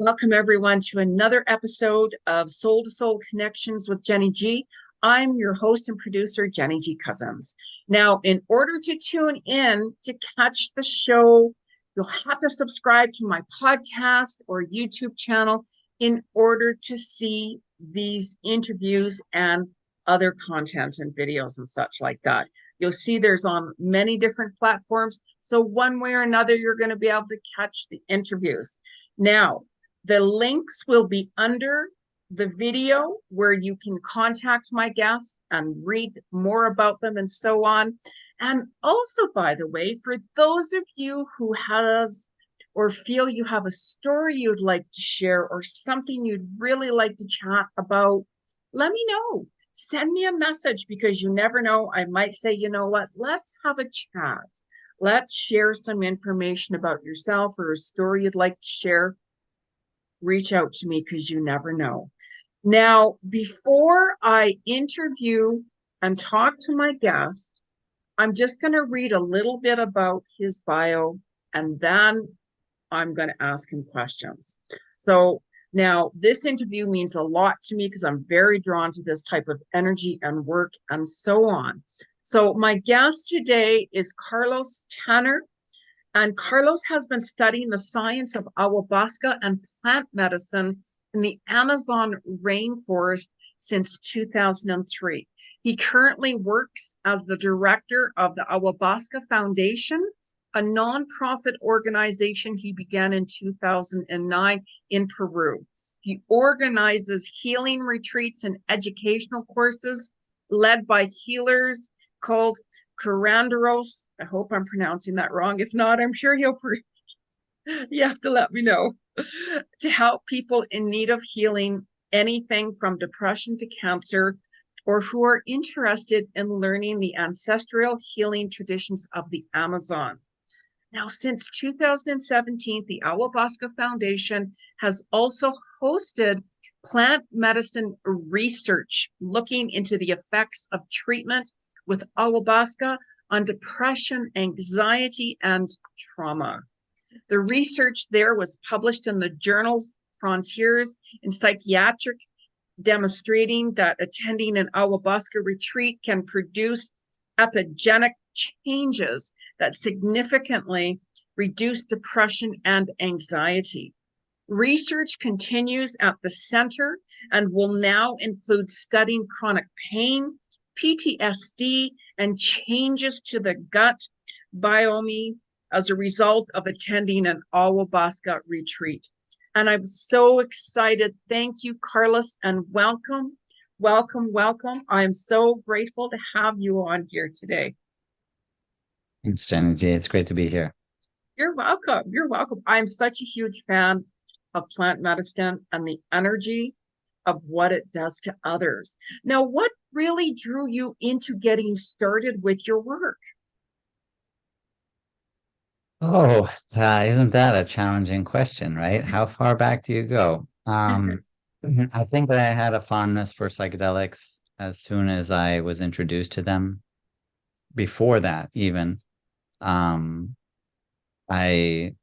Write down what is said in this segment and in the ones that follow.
Welcome, everyone, to another episode of Soul to Soul Connections with Jeni G. I'm your host and producer, Jeni G. Cousins. Now, in order to tune in to catch the show, you'll have to subscribe to my podcast or YouTube channel in order to see these interviews and other content and videos and such like that. You'll see there's on many different platforms. So one way or another, you're going to be able to catch the interviews. Now, the links will be under the video where you can contact my guests and read more about them and so on. And also, by the way, for those of you who has or feel you have a story you'd like to share or something you'd really like to chat about, let me know. Send me a message because you never know. I might say, you know what, let's have a chat. Let's share some information about yourself or a story you'd like to share. Reach out to me because you never know. Now, before I interview and talk to my guest, I'm just going to read a little bit about his bio, and then I'm going to ask him questions. So now this interview means a lot to me because I'm very drawn to this type of energy and work and so on. So my guest today is Carlos Tanner. And Carlos has been studying the science of ayahuasca and plant medicine in the Amazon rainforest since 2003. He currently works as the director of the Ayahuasca Foundation, a nonprofit organization he began in 2009 in Peru. He organizes healing retreats and educational courses led by healers called Curanderos. I hope I'm pronouncing that wrong. If not, I'm sure you have to let me know. To help people in need of healing, anything from depression to cancer, or who are interested in learning the ancestral healing traditions of the Amazon. Now, since 2017, the Ayahuasca Foundation has also hosted plant medicine research looking into the effects of treatment with ayahuasca on depression, anxiety, and trauma. The research there was published in the journal Frontiers in Psychiatric, demonstrating that attending an ayahuasca retreat can produce epigenetic changes that significantly reduce depression and anxiety. Research continues at the center and will now include studying chronic pain, PTSD, and changes to the gut biome as a result of attending an ayahuasca retreat. And I'm so excited. Thank you, Carlos, and welcome, welcome, welcome. I'm so grateful to have you on here today. Thanks, Jeni G. It's great to be here. You're welcome. You're welcome. I'm such a huge fan of plant medicine and the energy of what it does to others. Now, what really drew you into getting started with your work? Oh, isn't that a challenging question, right? How far back do you go? I think that I had a fondness for psychedelics as soon as I was introduced to them. Before that, even, um, I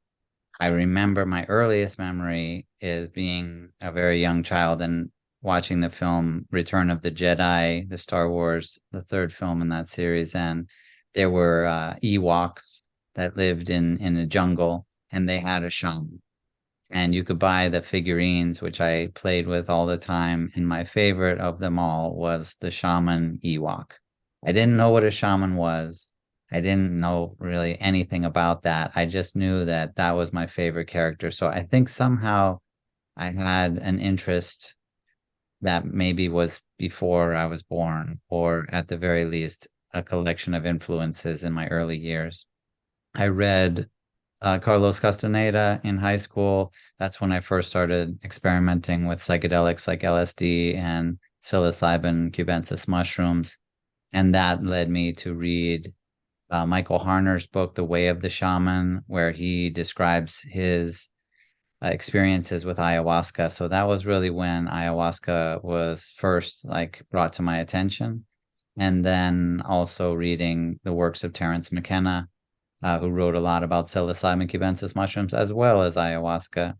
I remember my earliest memory is being a very young child and watching the film Return of the Jedi, the Star Wars, the third film in that series, and there were Ewoks that lived in the jungle, and they had a shaman. And you could buy the figurines, which I played with all the time. And my favorite of them all was the shaman Ewok. I didn't know what a shaman was. I didn't know really anything about that. I just knew that that was my favorite character. So I think somehow I had an interest that maybe was before I was born, or at the very least, a collection of influences in my early years. I read Carlos Castaneda in high school. That's when I first started experimenting with psychedelics like LSD and psilocybin cubensis mushrooms. And that led me to read Michael Harner's book, The Way of the Shaman, where he describes his experiences with ayahuasca. So that was really when ayahuasca was first like brought to my attention. And then also reading the works of Terence McKenna, who wrote a lot about psilocybin cubensis mushrooms as well as ayahuasca.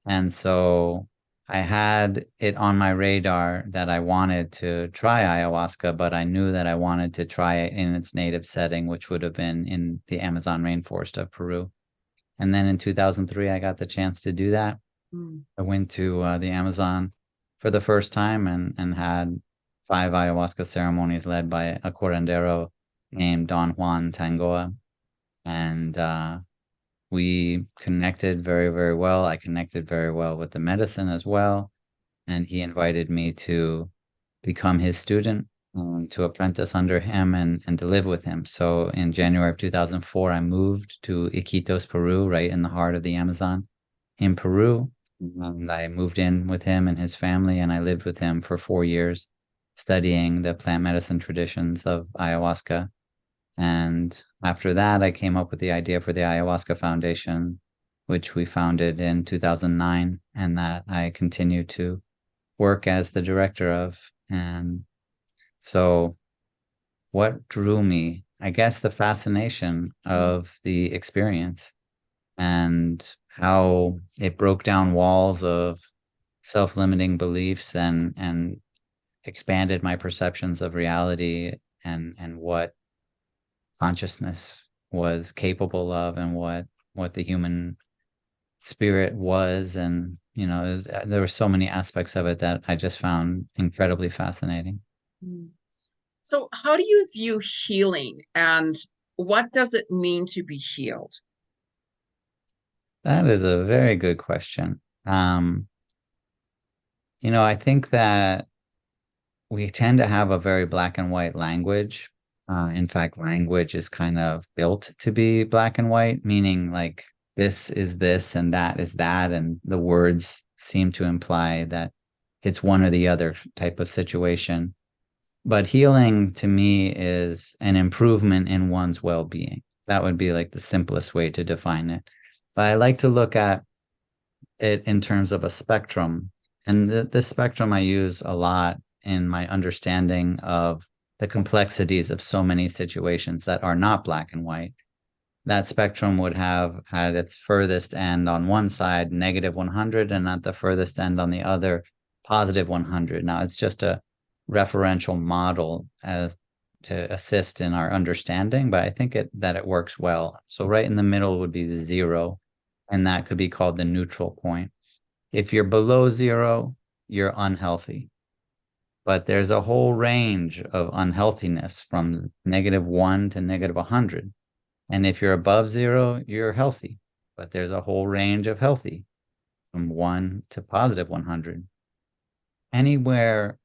And so I had it on my radar that I wanted to try ayahuasca, but I knew that I wanted to try it in its native setting, which would have been in the Amazon rainforest of Peru. And then in 2003, I got the chance to do that. Mm. I went to the Amazon for the first time and had 5 ayahuasca ceremonies led by a curandero named Don Juan Tangoa. And we connected very, very well. I connected very well with the medicine as well. And he invited me to become his student, to apprentice under him and to live with him. So in January of 2004, I moved to Iquitos, Peru, right in the heart of the Amazon in Peru. And I moved in with him and his family, and I lived with him for 4 years, studying the plant medicine traditions of ayahuasca. And after that, I came up with the idea for the Ayahuasca Foundation, which we founded in 2009, and that I continue to work as the director of. And so, what drew me? I guess the fascination of the experience and how it broke down walls of self-limiting beliefs and expanded my perceptions of reality and what consciousness was capable of and what the human spirit was. And there were so many aspects of it that I just found incredibly fascinating. Mm. So, how do you view healing and what does it mean to be healed? That is a very good question. I think that we tend to have a very black and white language. In fact, language is kind of built to be black and white, meaning like this is this and that is that. And the words seem to imply that it's one or the other type of situation. But healing to me is an improvement in one's well-being. That would be like the simplest way to define it. But I like to look at it in terms of a spectrum. And this spectrum I use a lot in my understanding of the complexities of so many situations that are not black and white. That spectrum would have at its furthest end on one side negative 100 and at the furthest end on the other positive 100. Now it's just a referential model as to assist in our understanding, but I think that it works well. So right in the middle would be the zero, and that could be called the neutral point. If you're below zero, you're unhealthy. But there's a whole range of unhealthiness from -1 to -100. And if you're above zero, you're healthy. But there's a whole range of healthy from 1 to positive 100. Anywhere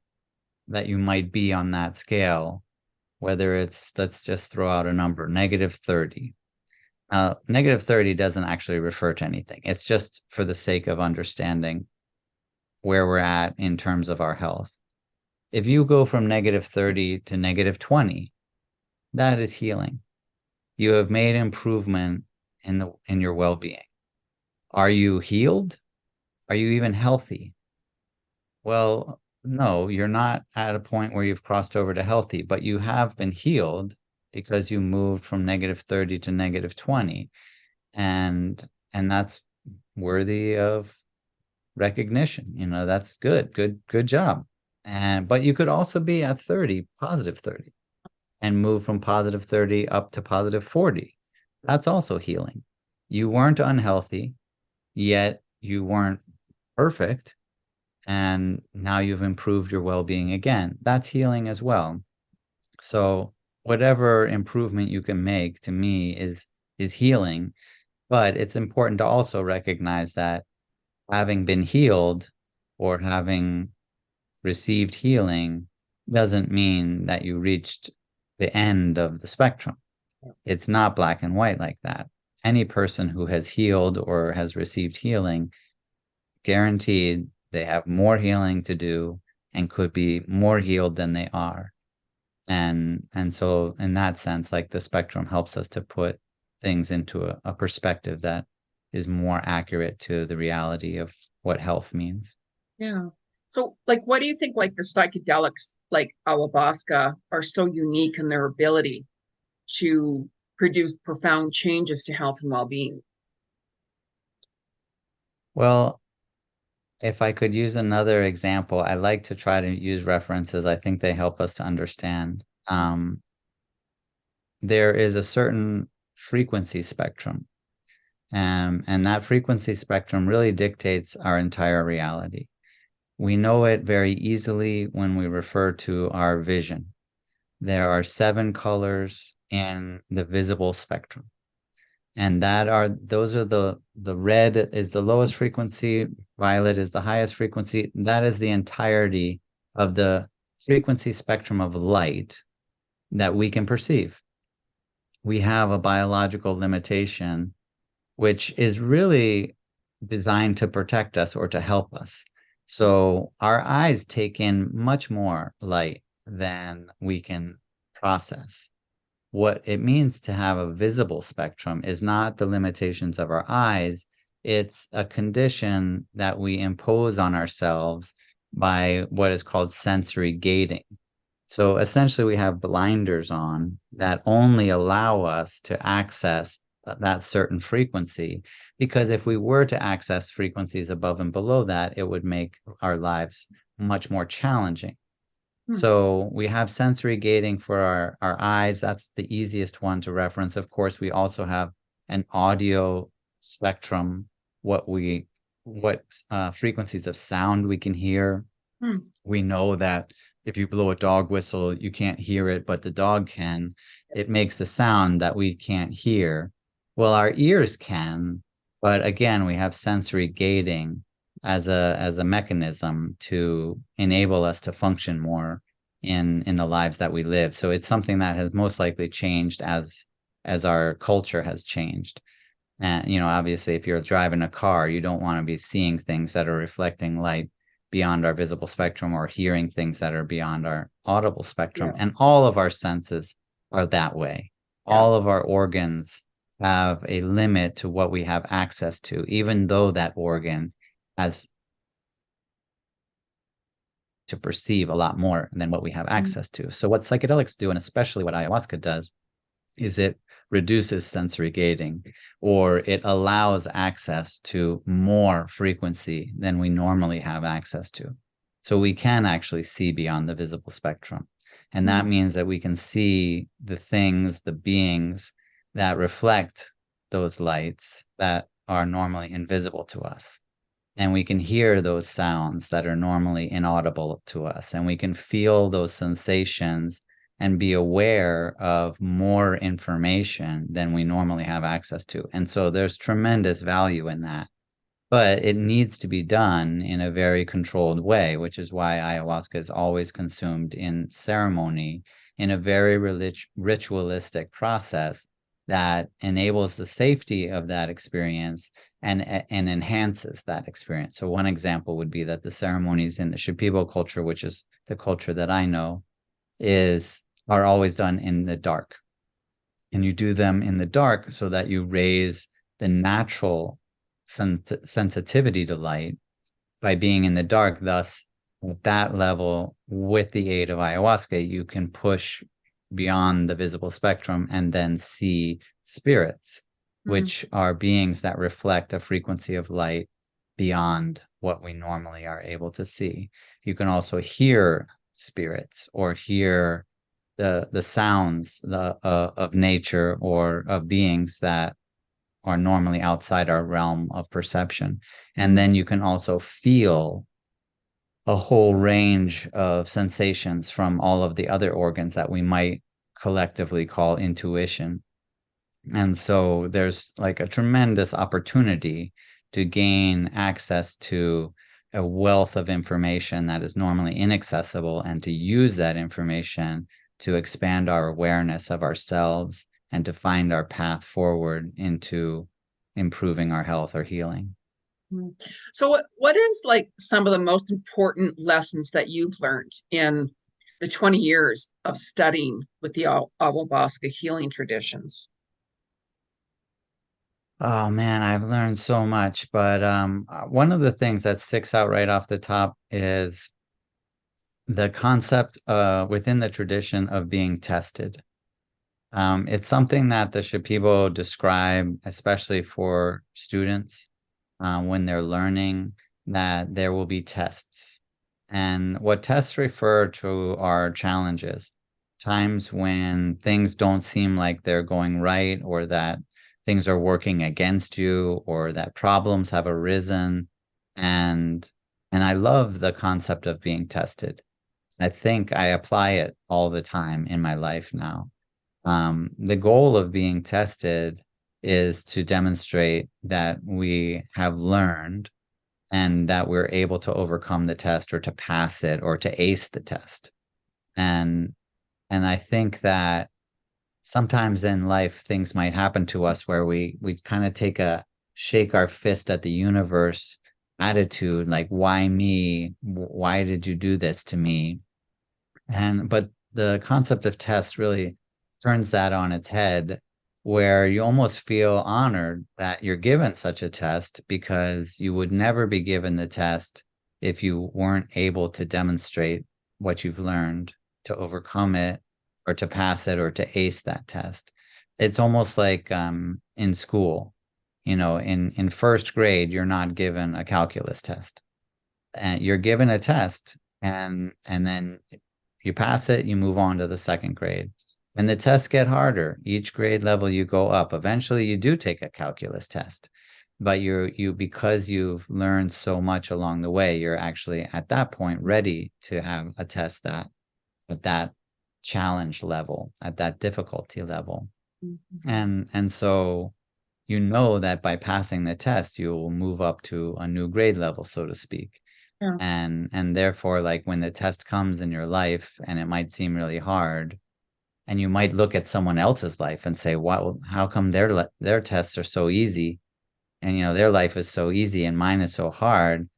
that you might be on that scale, whether it's, let's just throw out a number, -30. -30 doesn't actually refer to anything. It's just for the sake of understanding where we're at in terms of our health. If you go from -30 to -20, that is healing. You have made improvement in your well-being. Are you healed? Are you even healthy? Well, no, you're not at a point where you've crossed over to healthy, but you have been healed because you moved from -30 to -20. And that's worthy of recognition. That's good job. But you could also be at 30, positive 30, and move from positive 30 up to positive 40. That's also healing. You weren't unhealthy, yet you weren't perfect, and now you've improved your well-being again. That's healing as well. So whatever improvement you can make to me is healing, but it's important to also recognize that having been healed or having received healing doesn't mean that you reached the end of the spectrum. It's not black and white like that. Any person who has healed or has received healing, guaranteed they have more healing to do and could be more healed than they are. And so in that sense, like the spectrum helps us to put things into a perspective that is more accurate to the reality of what health means. Yeah. So, like, what do you think, like, the psychedelics, like ayahuasca, are so unique in their ability to produce profound changes to health and well-being? Well, if I could use another example, I like to try to use references. I think they help us to understand. There is a certain frequency spectrum, and that frequency spectrum really dictates our entire reality. We know it very easily when we refer to our vision. There are 7 colors in the visible spectrum. And those are the red is the lowest frequency, violet is the highest frequency. That is the entirety of the frequency spectrum of light that we can perceive. We have a biological limitation, which is really designed to protect us or to help us. So our eyes take in much more light than we can process. What it means to have a visible spectrum is not the limitations of our eyes, it's a condition that we impose on ourselves by what is called sensory gating. So essentially, we have blinders on that only allow us to access that certain frequency. Because if we were to access frequencies above and below that, it would make our lives much more challenging. So we have sensory gating for our eyes. That's the easiest one to reference. Of course, we also have an audio spectrum, what frequencies of sound we can hear. We know that if you blow a dog whistle, you can't hear it, but the dog can. It makes a sound that we can't hear. Well, our ears can, but again, we have sensory gating as a mechanism to enable us to function more in the lives that we live. So it's something that has most likely changed as our culture has changed. And obviously, if you're driving a car, you don't want to be seeing things that are reflecting light beyond our visible spectrum or hearing things that are beyond our audible spectrum. Yeah. And all of our senses are that way. Yeah. All of our organs have a limit to what we have access to, even though that organ has to perceive a lot more than what we have access to. So what psychedelics do, and especially what ayahuasca does, is it reduces sensory gating, or it allows access to more frequency than we normally have access to. So we can actually see beyond the visible spectrum. And that means that we can see the things, the beings that reflect those lights that are normally invisible to us. And we can hear those sounds that are normally inaudible to us. And we can feel those sensations and be aware of more information than we normally have access to. And so there's tremendous value in that. But it needs to be done in a very controlled way, which is why ayahuasca is always consumed in ceremony in a very ritualistic process that enables the safety of that experience and enhances that experience. So one example would be that the ceremonies in the Shipibo culture, which is the culture that I know, are always done in the dark. And you do them in the dark so that you raise the natural sensitivity to light by being in the dark. Thus, at that level, with the aid of ayahuasca, you can push beyond the visible spectrum and then see spirits, which are beings that reflect a frequency of light beyond what we normally are able to see. You can also hear spirits or hear the sounds of nature or of beings that are normally outside our realm of perception. And then you can also feel a whole range of sensations from all of the other organs that we might collectively call intuition. And so there's like a tremendous opportunity to gain access to a wealth of information that is normally inaccessible and to use that information to expand our awareness of ourselves and to find our path forward into improving our health or healing. So what is like some of the most important lessons that you've learned in the 20 years of studying with the ayahuasca healing traditions? Oh man, I've learned so much, but one of the things that sticks out right off the top is the concept within the tradition of being tested. It's something that the Shipibo describe, especially for students when they're learning, that there will be tests. And what tests refer to are challenges, times when things don't seem like they're going right, or that things are working against you, or that problems have arisen. And I love the concept of being tested. I think I apply it all the time in my life now. The goal of being tested is to demonstrate that we have learned and that we're able to overcome the test or to pass it or to ace the test. And I think that sometimes in life things might happen to us where we kind of take a shake our fist at the universe attitude, like, why me? Why did you do this to me? And but the concept of test really turns that on its head, where you almost feel honored that you're given such a test, because you would never be given the test if you weren't able to demonstrate what you've learned, to overcome it, or to pass it, or to ace that test. It's almost like in school, in first grade, you're not given a calculus test, and you're given a test, and then you pass it, you move on to the second grade. And the tests get harder. Each grade level you go up. Eventually you do take a calculus test. But because you've learned so much along the way, you're actually at that point ready to have a test that at that challenge level, at that difficulty level. Mhm. And so you know that by passing the test, you will move up to a new grade level, so to speak. Yeah. And therefore, like, when the test comes in your life and it might seem really hard, and you might look at someone else's life and say, wow, how come their tests are so easy, and their life is so easy and mine is so hard?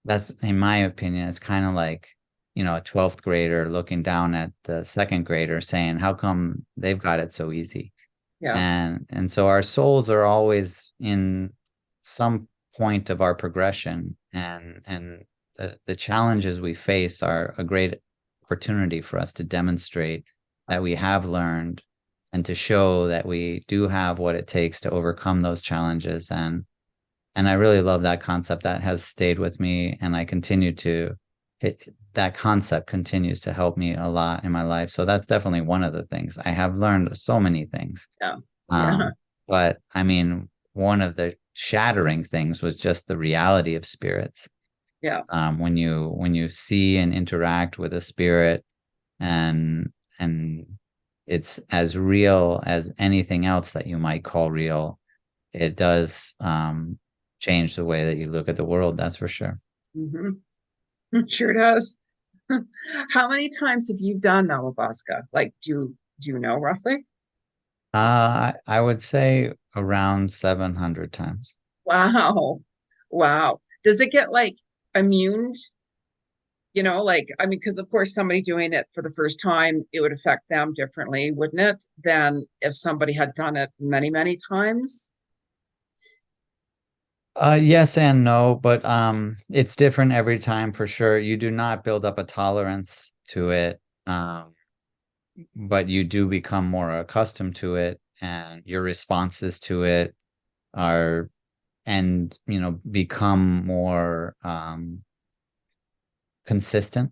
That's, in my opinion, it's kind of like, a 12th grader looking down at the second grader saying, how come they've got it so easy? Yeah. And so our souls are always in some point of our progression, and the challenges we face are a great opportunity for us to demonstrate that we have learned, and to show that we do have what it takes to overcome those challenges. And I really love that concept. That has stayed with me, and I continue to that concept continues to help me a lot in my life. So that's definitely one of the things. I have learned so many things. Yeah. Yeah. Um, but I mean, one of the shattering things was just the reality of spirits. Yeah. When you see and interact with a spirit, and and it's as real as anything else that you might call real, it does change the way that you look at the world, that's for sure. Hmm. Sure does. How many times have you done Ayahuasca? Like, do you know roughly? I would say around 700 times. Wow. Wow. Does it get like immune? Like, I mean, because of course, somebody doing it for the first time, it would affect them differently, wouldn't it, than if somebody had done it many, many times? Yes and no, but it's different every time for sure. You do not build up a tolerance to it, but you do become more accustomed to it, and your responses to it are, and become more consistent.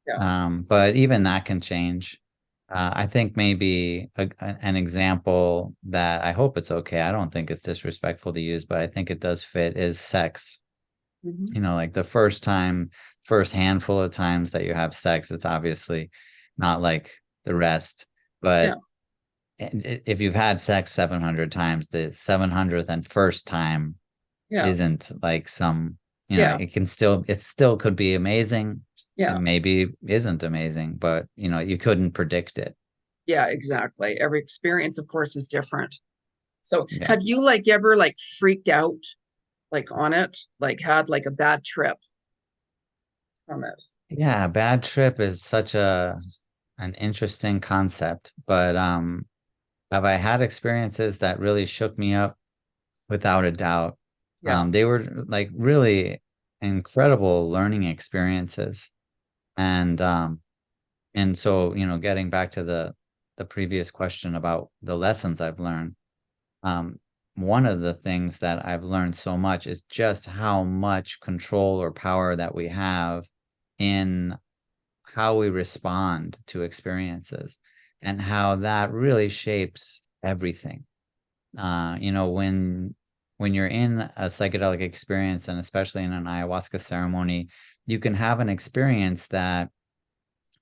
Yeah. But even that can change. I think maybe an example that, I hope it's okay, I don't think it's disrespectful to use, but I think it does fit, is sex. Hmm. Like the first handful of times that you have sex, it's obviously not like the rest. Yeah. But if you've had sex 700 times, the 700th and first time Yeah. isn't like some, Yeah. it still could be amazing. It Yeah. maybe isn't amazing, but you couldn't predict it. Yeah. Exactly. Every experience, of course, is different. So, Yeah. have you like ever like freaked out like on it, like had like a bad trip from it? Yeah, bad trip is such an interesting concept, but have I had experiences that really shook me up? Without a doubt. Yeah. They were like really incredible learning experiences. And so, getting back to the previous question about the lessons I've learned, um, one of the things that I've learned so much is just how much control or power that we have in how we respond to experiences and how that really shapes everything. When you're in a psychedelic experience, and especially in an ayahuasca ceremony, you can have an experience that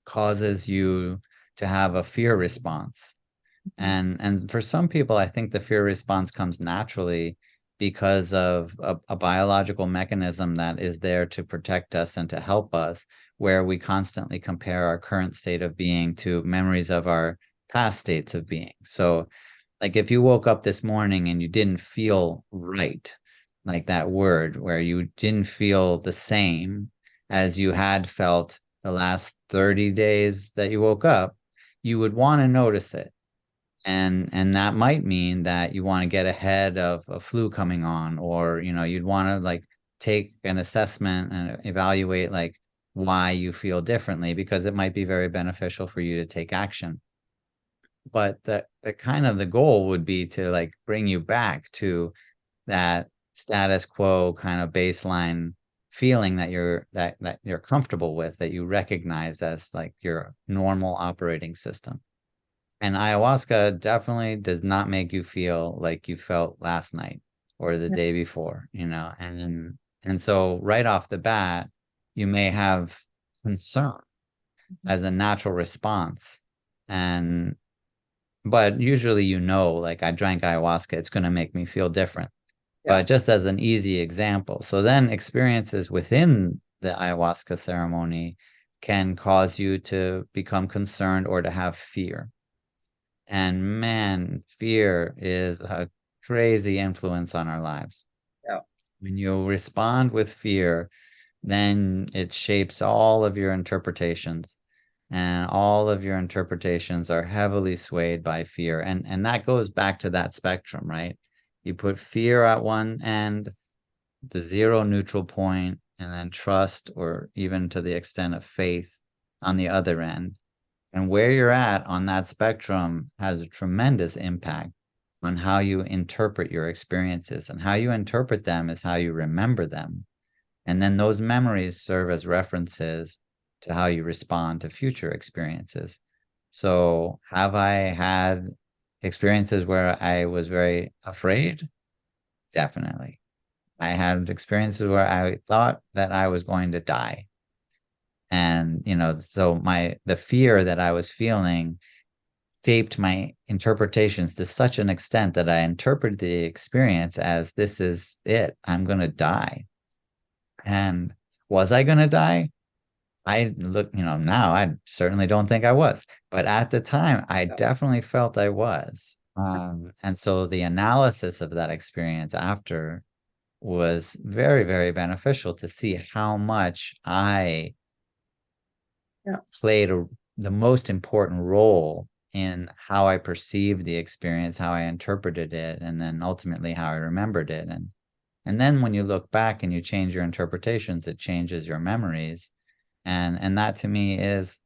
causes you to have a fear response. And for some people, I think the fear response comes naturally because of a biological mechanism that is there to protect us and to help us, where we constantly compare our current state of being to memories of our past states of being. So, like if you woke up this morning and you didn't feel right, like that word, where you didn't feel the same as you had felt the last 30 days that you woke up, you would want to notice it. And that might mean that you want to get ahead of a flu coming on, or you'd want to like take an assessment and evaluate like why you feel differently, because it might be very beneficial for you to take action. But the kind of the goal would be to like bring you back to that status quo kind of baseline feeling that you're comfortable with, that you recognize as like your normal operating system. And ayahuasca definitely does not make you feel like you felt last night or the day before, and so right off the bat, you may have concern as a natural response. And but usually, like I drank ayahuasca, it's going to make me feel different. Yeah. But just as an easy example, so then experiences within the ayahuasca ceremony can cause you to become concerned or to have fear. And man, fear is a crazy influence on our lives. Yeah. When you respond with fear, then it shapes all of your interpretations. And all of your interpretations are heavily swayed by fear. And that goes back to that spectrum, right? You put fear at one end, the zero neutral point, and then trust, or even to the extent of faith, on the other end. And where you're at on that spectrum has a tremendous impact on how you interpret your experiences. And how you interpret them is how you remember them. And then those memories serve as references to how you respond to future experiences. So, have I had experiences where I was very afraid? Definitely. I had experiences where I thought that I was going to die. And, so the fear that I was feeling shaped my interpretations to such an extent that I interpreted the experience as this is it. I'm going to die. And was I going to die? I look, now I certainly don't think I was. But at the time, I Yeah. definitely felt I was. And so the analysis of that experience after was very, very beneficial to see how much I Yeah. played the most important role in how I perceived the experience, how I interpreted it, and then ultimately how I remembered it. And then when you look back and you change your interpretations, it changes your memories. And that to me is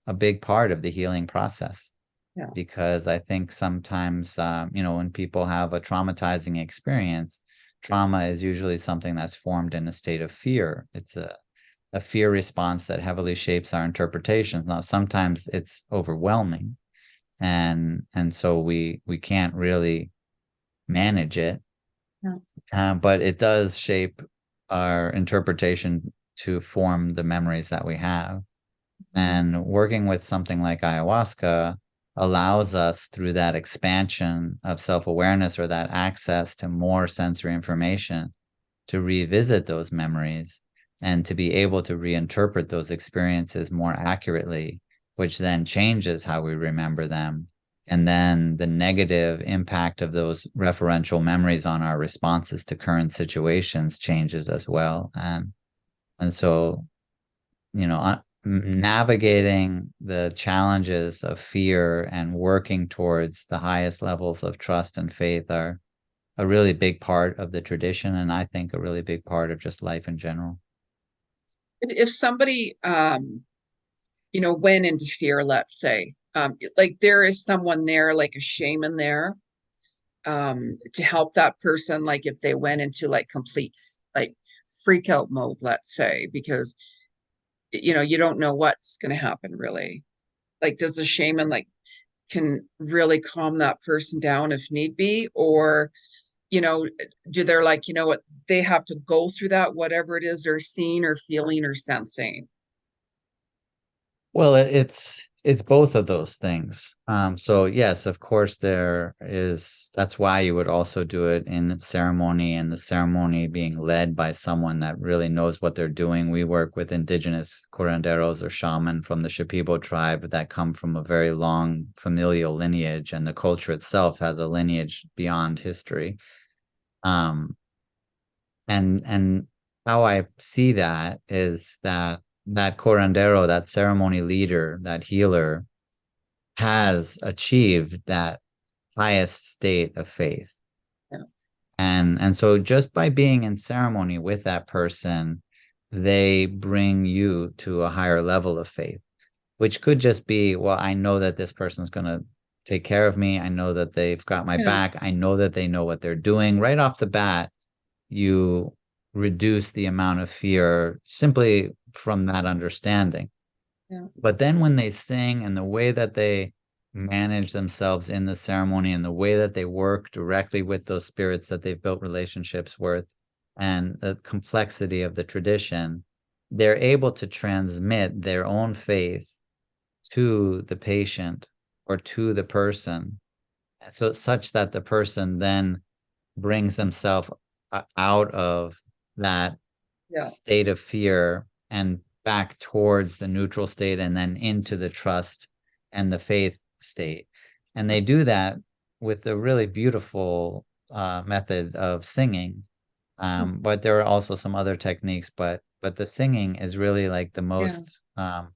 a big part of the healing process. Yeah. Because I think sometimes, when people have a traumatizing experience, trauma is usually something that's formed in a state of fear. It's a fear response that heavily shapes our interpretations. Now, sometimes it's overwhelming, and so we can't really manage it, Yeah. but it does shape our interpretation to form the memories that we have. And working with something like ayahuasca allows us, through that expansion of self-awareness or that access to more sensory information, to revisit those memories and to be able to reinterpret those experiences more accurately, which then changes how we remember them. And then the negative impact of those referential memories on our responses to current situations changes as well. And so, navigating the challenges of fear and working towards the highest levels of trust and faith are a really big part of the tradition, and I think a really big part of just life in general. If somebody, went into fear, let's say, like there is someone there, like a shaman there, to help that person, like if they went into like complete like freak out mode, let's say, because you don't know what's going to happen really. Like, does the shaman like can really calm that person down if need be, or you know, do they're like, what, they have to go through that, whatever it is they're seeing or feeling or sensing. Well, it's both of those things. So yes, of course that's why you would also do it in ceremony, and the ceremony being led by someone that really knows what they're doing. We work with indigenous curanderos or shaman from the Shipibo tribe that come from a very long familial lineage, and the culture itself has a lineage beyond history. Um, and how I see that is that that curandero, that ceremony leader, that healer has achieved that highest state of faith. Yeah. And so just by being in ceremony with that person, they bring you to a higher level of faith, which could just be, well, I know that this person's going to take care of me. I know that they've got my Yeah. back. I know that they know what they're doing. Right off the bat, you reduce the amount of fear simply from that understanding. Yeah. But then when they sing and the way that they manage themselves in the ceremony and the way that they work directly with those spirits that they've built relationships with and the complexity of the tradition, they're able to transmit their own faith to the patient or to the person. So such that the person then brings themselves out of that Yeah. state of fear and back towards the neutral state and then into the trust and the faith state. And they do that with a really beautiful method of singing. But there are also some other techniques, but the singing is really like the Yeah. most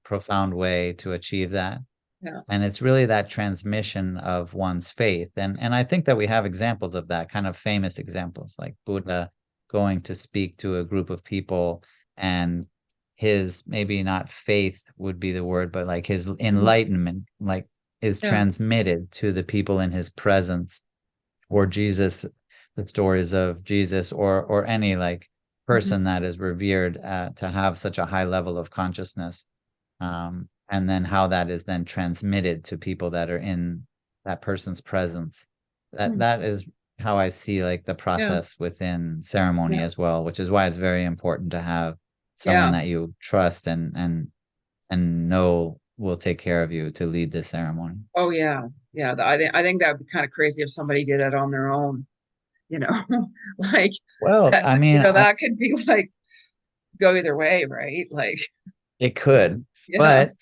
profound way to achieve that. Yeah. And it's really that transmission of one's faith. And I think that we have examples of that, kind of famous examples, like Buddha going to speak to a group of people, and his, maybe not faith would be the word, but like his Mhm. enlightenment, like, is Yeah. transmitted to the people in his presence. Or Jesus, the stories of Jesus, or any like Mhm. person that is revered to have such a high level of consciousness, and then how that is then transmitted to people that are in that person's presence. That Mm. that is how I see like the Yeah. process within ceremony Yeah. as well, which is why it's very important to have someone Yeah. that you trust and know will take care of you to lead the ceremony. Oh yeah. Yeah. I think that would be kind of crazy if somebody did it on their own, you know, like Well, that, I mean, that could be like go either way, right? Like, it could, yeah. but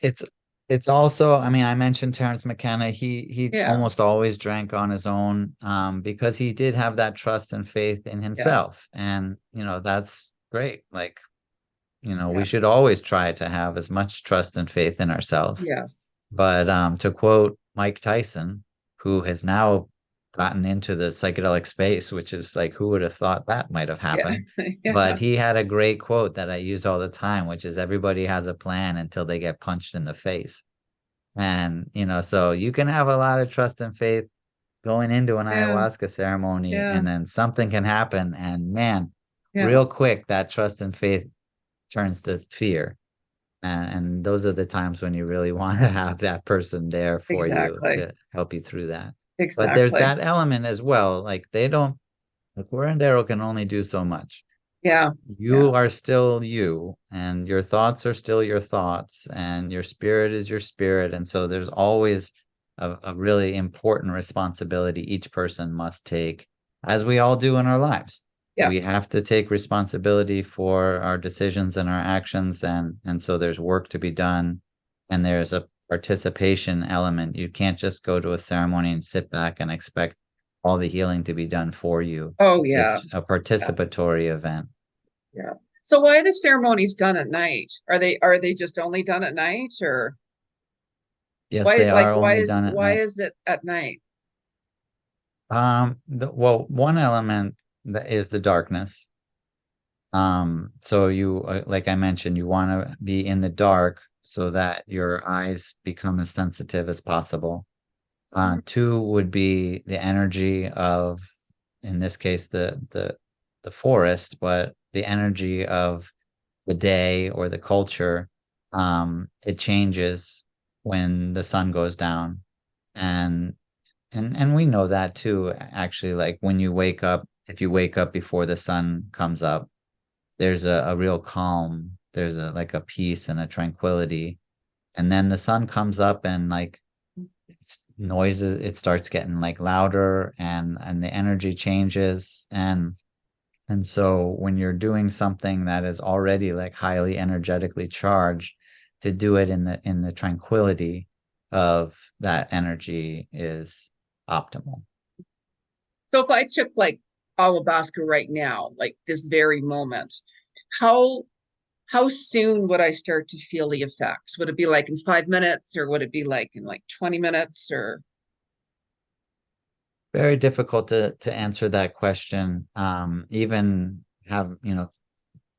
it's also, I mean, I mentioned Terrence McKenna. He Yeah. almost always drank on his own, because he did have that trust and faith in Yeah. himself. And, that's great. Like, we Yeah. should always try to have as much trust and faith in ourselves. Yes. But to quote Mike Tyson, who has now gotten into the psychedelic space, which is like, who would have thought that might have Yeah. happened? Yeah. But he had a great quote that I use all the time, which is everybody has a plan until they get punched in the face. And, so you can have a lot of trust and faith going into an Yeah. ayahuasca ceremony, Yeah. and then something can happen. And man, Yeah. real quick, that trust and faith turns to fear. And those are the times when you really want to have that person there for you Exactly. to help you through that. But there's Exactly. that element as well. Like, they don't, the curandero can only do so much. Yeah. You Yeah. are still you, and your thoughts are still your thoughts, and your spirit is your spirit. And so there's always a really important responsibility each person must take, as we all do in our lives. Yeah. We have to take responsibility for our decisions and our actions, and so there's work to be done, and there's a participation element. You can't just go to a ceremony and sit back and expect all the healing to be done for you. Oh yeah. It's a Yeah. participatory event. Yeah. So why are the ceremonies done at night? Are they just only done at night, or Yes, why, they like are why only is done at why night. is it at night? Well, one element that is the darkness. So you, like I mentioned, you want to be in the dark so that your eyes become as sensitive as possible. Mhm. Two would be the energy of, in this case, the forest, but the energy of the day or the culture. It changes when the sun goes down, and and we know that too. Actually, like when you wake up, if you wake up before the sun comes up, there's a real calm. There's a like a peace and a tranquility, and then the sun comes up and like noises, it starts getting like louder, and the energy changes, and so when you're doing something that is already like highly energetically charged, to do it in the tranquility of that energy is optimal. So if I took like ayahuasca right now, like this very moment, how how soon would I start to feel the effects? Would it be like in 5 minutes, or would it be like in like 20 minutes, or Very difficult to answer that question. Even have,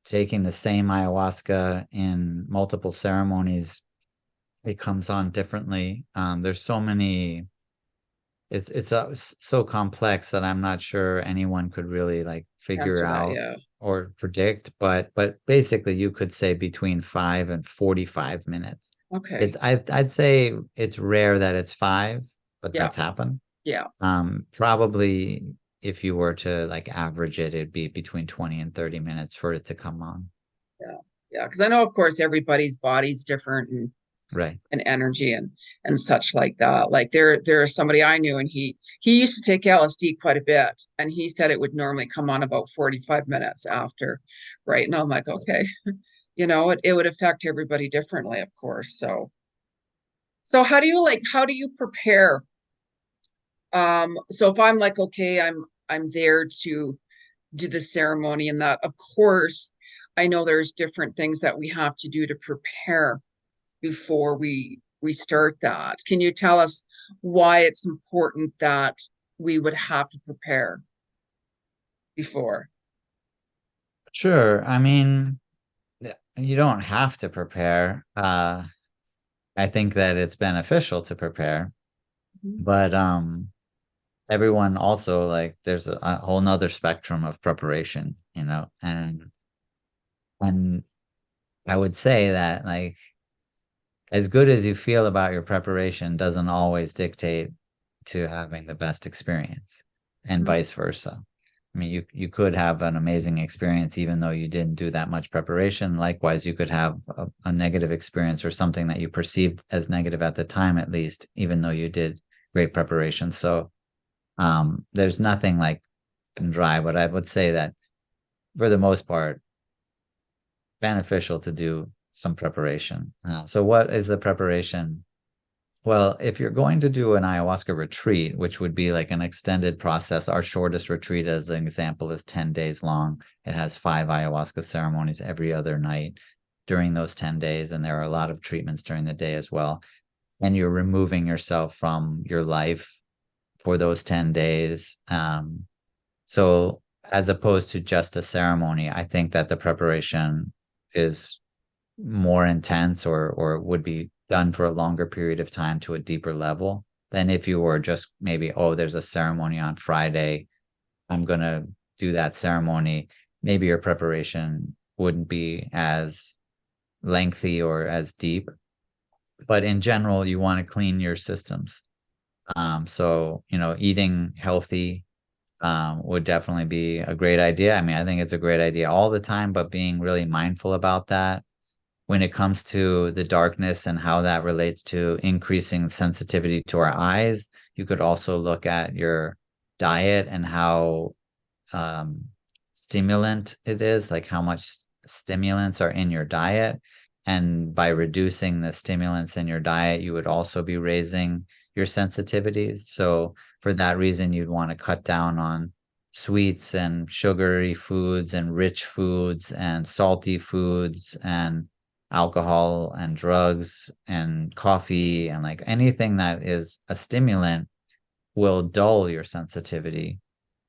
taking the same ayahuasca in multiple ceremonies, it comes on differently. There's so many, so complex that I'm not sure anyone could really like figure answer that? out Yeah. or predict, but basically you could say between 5 and 45 minutes. Okay. I'd say it's rare that it's 5, but Yeah. that's happened. Yeah. Probably if you were to like average it, it'd be between 20 and 30 minutes for it to come on. Yeah. Yeah. Because I know, of course, everybody's body's different, Right. and energy and such like that. Like there's somebody I knew, and he used to take LSD quite a bit, and he said it would normally come on about 45 minutes after, right? And I'm like, okay, it would affect everybody differently, of course. So how do you prepare? So if I'm like, okay, I'm there to do the ceremony, and that, of course, I know there's different things that we have to do to prepare before we start that. Can you tell us why it's important that we would have to prepare before? Sure. I mean, you don't have to prepare. I think that it's beneficial to prepare, Mhm. but everyone also like there's a whole nother spectrum of preparation, and I would say that like as good as you feel about your preparation doesn't always dictate to having the best experience, and Mhm. vice versa. I mean, you could have an amazing experience even though you didn't do that much preparation. Likewise, you could have a negative experience or something that you perceived as negative at the time, at least, even though you did great preparation. So, there's nothing like dry, but I would say that for the most part, beneficial to do some preparation. So, what is the preparation? Well, if you're going to do an ayahuasca retreat, which would be like an extended process, our shortest retreat, as an example, is 10 days long. It has 5 ayahuasca ceremonies every other night during those 10 days. And there are a lot of treatments during the day as well. And you're removing yourself from your life for those 10 days. So, as opposed to just a ceremony, I think that the preparation is more intense or would be done for a longer period of time to a deeper level than if you were just maybe, oh, there's a ceremony on Friday. I'm going to do that ceremony. Maybe your preparation wouldn't be as lengthy or as deep. But in general, you want to clean your systems. So, eating healthy would definitely be a great idea. I mean, I think it's a great idea all the time, but being really mindful about that when it comes to the darkness and how that relates to increasing sensitivity to our eyes. You could also look at your diet and how um, stimulant it is, like how much stimulants are in your diet. And by reducing the stimulants in your diet, you would also be raising your sensitivities. So, for that reason, you'd want to cut down on sweets and sugary foods and rich foods and salty foods and alcohol and drugs and coffee and like anything that is a stimulant will dull your sensitivity,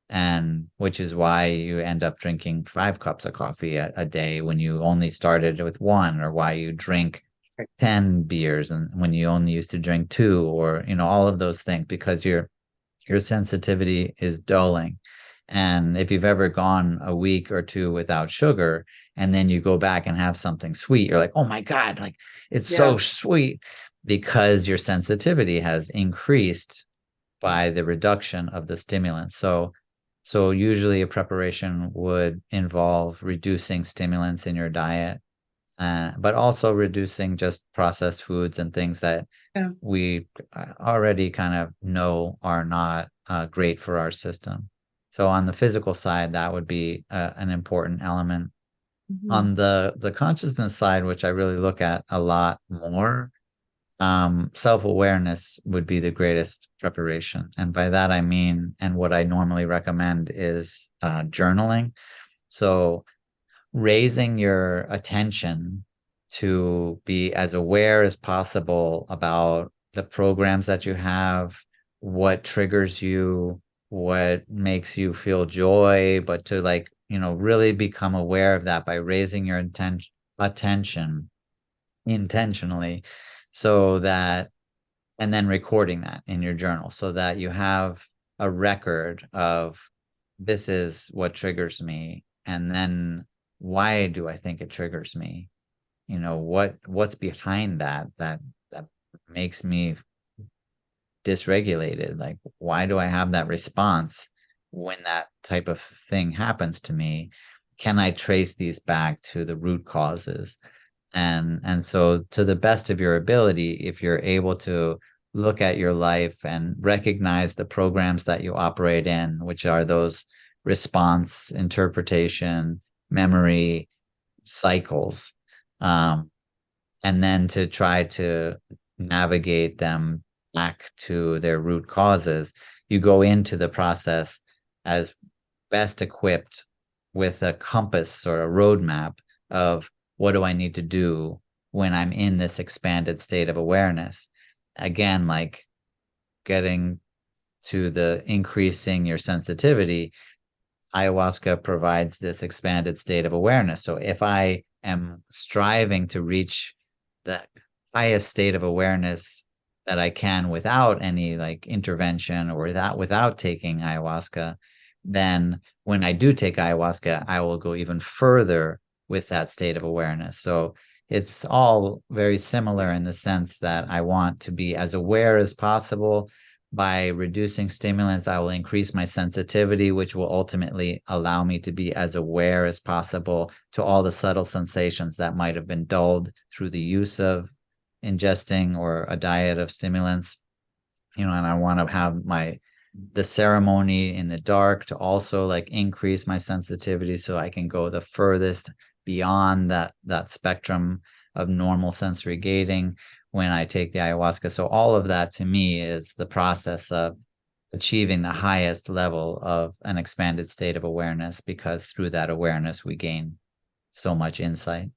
and which is why you end up drinking 5 cups of coffee a day when you only started with one, or why you drink 10 beers and when you only used to drink two, or all of those things, because your sensitivity is dulling. And if you've ever gone a week or two without sugar and then you go back and have something sweet, you're like, oh my God, like it's Yeah. so sweet, because your sensitivity has increased by the reduction of the stimulant. So usually a preparation would involve reducing stimulants in your diet, but also reducing just processed foods and things that Yeah. we already kind of know are not great for our system. So on the physical side, that would be an important element. Mhm. On the consciousness side, which I really look at a lot more, self-awareness would be the greatest preparation. And by that I mean, and what I normally recommend is journaling. So raising your attention to be as aware as possible about the programs that you have, what triggers you, what makes you feel joy, but to really become aware of that by raising your attention intentionally, so that, and then recording that in your journal so that you have a record of, this is what triggers me, and then why do I think it triggers me? What's behind that makes me dysregulated? Like, why do I have that response when that type of thing happens to me? Can I trace these back to the root causes? And so, to the best of your ability, if you're able to look at your life and recognize the programs that you operate in, which are those response, interpretation, memory cycles, um, and then to try to navigate them back to their root causes, you go into the process as best equipped with a compass or a roadmap of, what do I need to do when I'm in this expanded state of awareness? Again, like getting to the increasing your sensitivity, ayahuasca provides this expanded state of awareness. So if I am striving to reach the highest state of awareness that I can without any like intervention, or without taking ayahuasca, then when I do take ayahuasca, I will go even further with that state of awareness. So it's all very similar in the sense that I want to be as aware as possible. By reducing stimulants, I will increase my sensitivity, which will ultimately allow me to be as aware as possible to all the subtle sensations that might have been dulled through the use of ingesting or a diet of stimulants. And I want to have the ceremony in the dark to also like increase my sensitivity so I can go the furthest beyond that spectrum of normal sensory gating when I take the ayahuasca. So all of that to me is the process of achieving the highest level of an expanded state of awareness, because through that awareness we gain so much insight.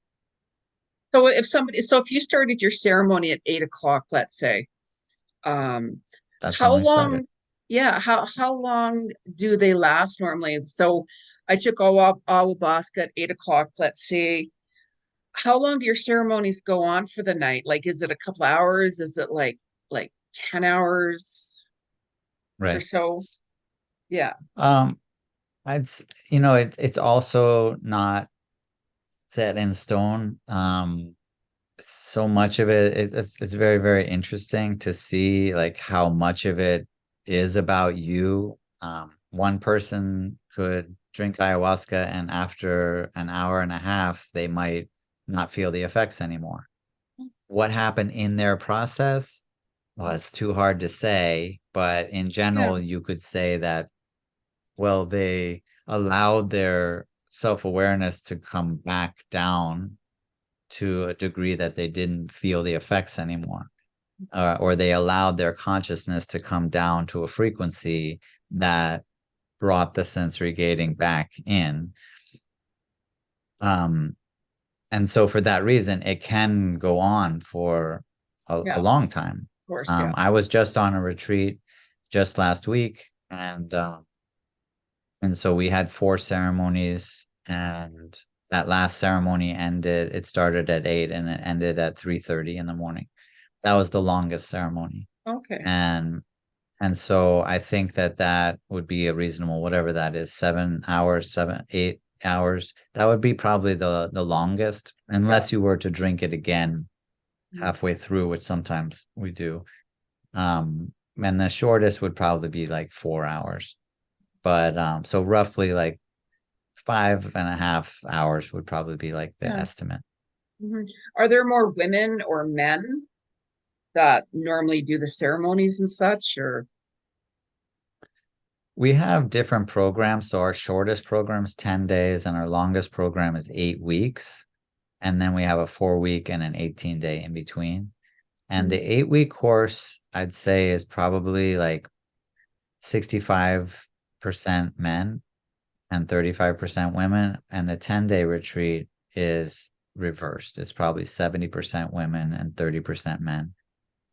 So if you started your ceremony at 8 o'clock, let's say, um, That's when how we started. long, yeah, how long do they last normally? So I took ayahuasca at 8 o'clock, let's say. How long do your ceremonies go on for the night? Like, is it a couple hours? Is it like 10 hours or Right. so? Yeah. Um, it's it's also not set in stone. So much of it's very, very interesting to see like how much of it is about you. One person could drink ayahuasca and after an hour and a half, they might not feel the effects anymore. What happened in their process? Well, it's too hard to say, but in Yeah. general, you could say that, well, they allowed their self-awareness to come back down to a degree that they didn't feel the effects anymore, or they allowed their consciousness to come down to a frequency that brought the sensory gating back in. Um, and so for that reason, it can go on for a Yeah. Of long time. course. Yeah. I was just on a retreat just last week, and so we had four ceremonies, and that last ceremony ended, it started at 8 and it ended at 3:30 in the morning. That was the longest ceremony. Okay. And so I think that that would be a reasonable, whatever that is, 7 hours, 8 hours. That would be probably the longest, Yeah. unless you were to drink it again Mhm. halfway through, which sometimes we do. And the shortest would probably be like 4 hours. But so roughly like 5.5 hours would probably be like the Yeah. estimate. Mhm. Are there more women or men that normally do the ceremonies and such, or We have different programs. So our shortest program is 10 days and our longest program is 8 weeks. And then we have a 4 week and an 18-day in between. And the Mhm. 8 week course, I'd say, is probably like 65% men and 35% women. And the 10-day retreat is reversed. It's probably 70% women and 30% men.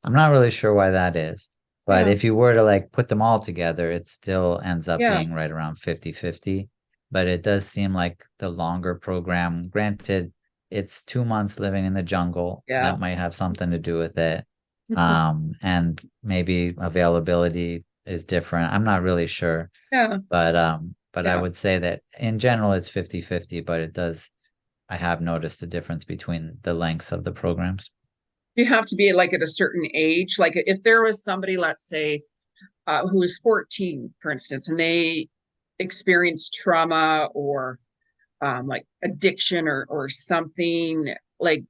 I'm not really sure why that is. But Yeah, if you were to like put them all together, it still ends up yeah, being right around 50-50. But it does seem like the longer program, granted, it's 2 months living in the jungle. yeah. That might have something to do with it. And maybe availability is different. I'm not really sure. Yeah, But I yeah. would say that in general it's 50-50, but I have noticed a difference between the lengths of the programs. You have to be like at a certain age. Like if there was somebody, let's say, who was 14, for instance, and they experienced trauma or like addiction or something, like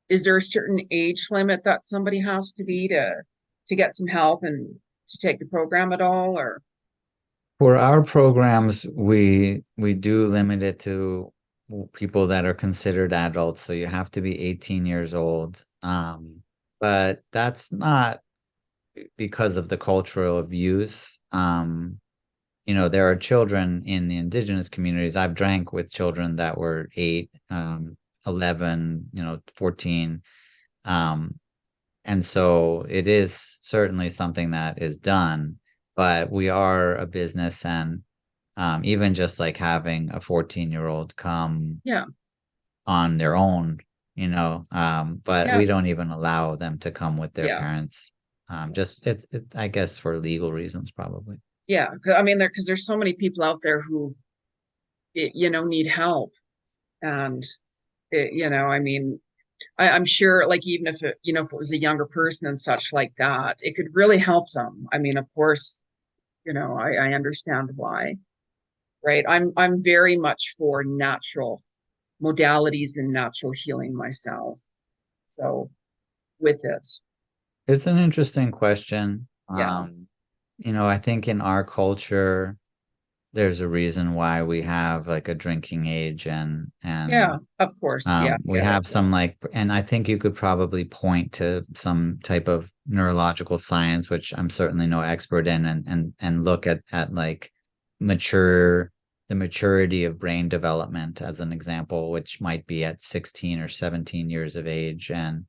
is there a certain age limit that somebody has to be to get some help and to take the program at all? Or For our programs, we do limit it to people that are considered adults, so you have to be 18 years old. But that's not because of the cultural views. There are children in the indigenous communities. I've drank with children that were 8, 11, 14. Um, and so it is certainly something that is done, but we are a business and even just like having a 14-year-old come yeah, on their own, but yeah, we don't even allow them to come with their yeah, parents. Just I guess for legal reasons, probably. yeah. I mean, because there's so many people out there who, need help, and I mean, I'm sure, like even if if it was a younger person and such like that, it could really help them. I mean, of course, I understand why, right? I'm very much for natural modalities and natural healing myself. So with it, It's an interesting question. yeah, I think in our culture, there's a reason why we have like a drinking age yeah, and of course, yeah, we get it, have some like, and I think you could probably point to some type of neurological science, which I'm certainly no expert in, and look at like mature, the maturity of brain development as an example, which might be at 16 or 17 years of age. And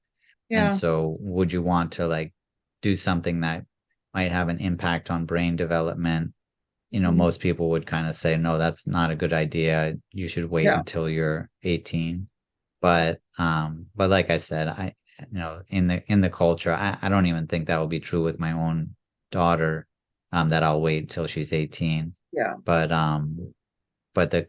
yeah, so would you want to like do something that might have an impact on brain development? mhm, Most people would kind of say, no, that's not a good idea. You should wait yeah, until you're 18. But like I said, in the culture, I don't even think that will be true with my own daughter, that I'll wait till she's 18. yeah, But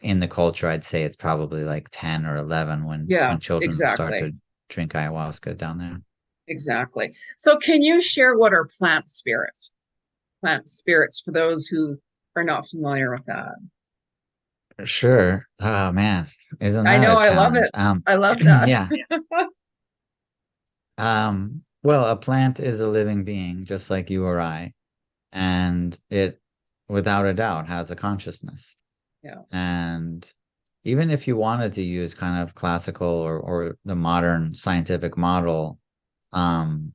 in the culture, I'd say it's probably like 10 or 11 when yeah, children start exactly, to drink ayahuasca down there. exactly. So can you share what are plant spirits for those who are not familiar with that? Sure. Oh man, isn't I that know, a I love challenge? it. I love that. Yeah. Well, a plant is a living being, just like you or I, and it, without a doubt, has a consciousness. Yeah, And even if you wanted to use kind of classical or the modern scientific model, um,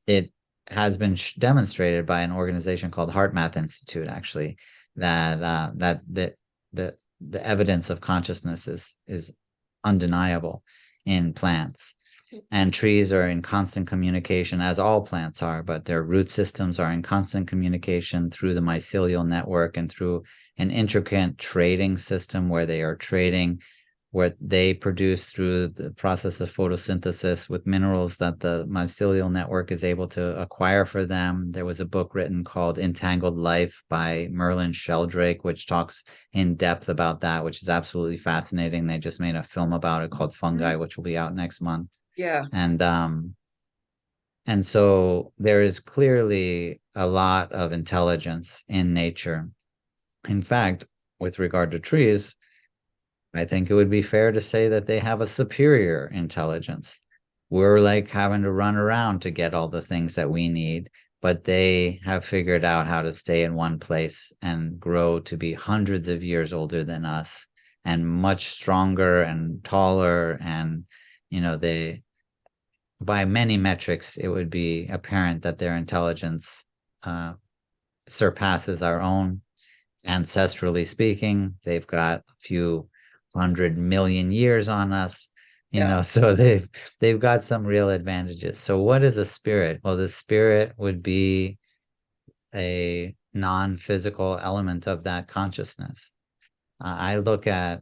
it has been demonstrated by an organization called Heart Math Institute, actually, that the evidence of consciousness is undeniable in plants. And trees are in constant communication, as all plants are, but their root systems are in constant communication through the mycelial network and through an intricate trading system where they are trading what they produce through the process of photosynthesis with minerals that the mycelial network is able to acquire for them. There was a book written called Entangled Life by Merlin Sheldrake, which talks in depth about that, which is absolutely fascinating. They just made a film about it called Fungi, which will be out next month. Yeah. And so there is clearly a lot of intelligence in nature. In fact, with regard to trees, I think it would be fair to say that they have a superior intelligence. We're like having to run around to get all the things that we need, but they have figured out how to stay in one place and grow to be hundreds of years older than us and much stronger and taller. And, they, by many metrics, it would be apparent that their intelligence uh, surpasses our own. Ancestrally speaking, they've got a few 100 million years on us, Yeah. so they've got some real advantages. So what is a spirit? Well, the spirit would be a non-physical element of that consciousness. I look at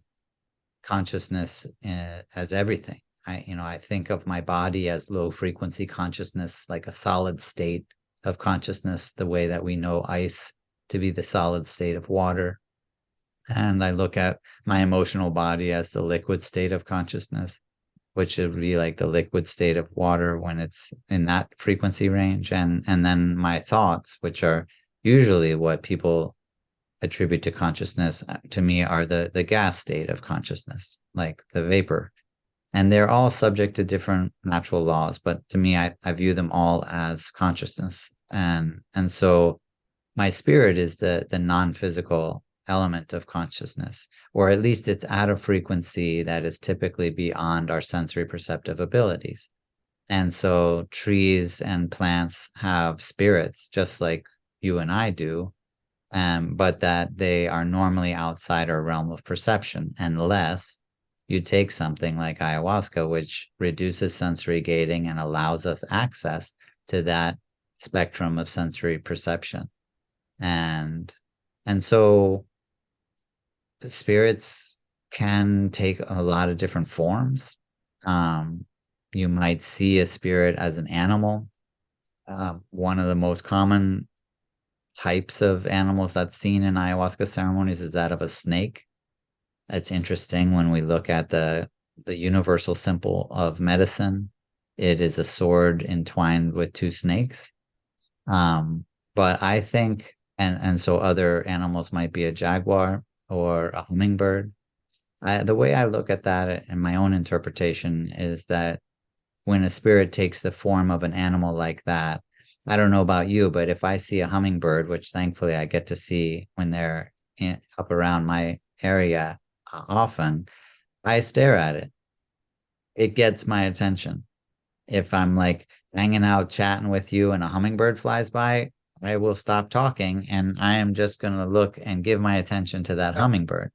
consciousness as everything. I think of my body as low frequency consciousness, like a solid state of consciousness, the way that we know ice to be the solid state of water. And I look at my emotional body as the liquid state of consciousness, which would be like the liquid state of water when it's in that frequency range. And then my thoughts, which are usually what people attribute to consciousness, to me are the gas state of consciousness, like the vapor. And they're all subject to different natural laws, but to me, I view them all as consciousness. And so my spirit is the non-physical element of consciousness, or at least it's at a frequency that is typically beyond our sensory perceptive abilities. And so trees and plants have spirits just like you and I do, but that they are normally outside our realm of perception unless you take something like ayahuasca, which reduces sensory gating and allows us access to that spectrum of sensory perception. And and so the spirits can take a lot of different forms. um you might see a spirit as an animal. One of the most common types of animals that's seen in ayahuasca ceremonies is that of a snake. It's interesting when we look at the universal symbol of medicine. It is a sword entwined with two snakes. But I think, and so other animals might be a jaguar or a hummingbird. The way I look at that in my own interpretation is that when a spirit takes the form of an animal like that, I don't know about you, but if I see a hummingbird, which thankfully I get to see when they're up around my area often, I stare at it. It gets my attention. If I'm like hanging out chatting with you and a hummingbird flies by, I will stop talking and I am just going to look and give my attention to that Yeah. hummingbird.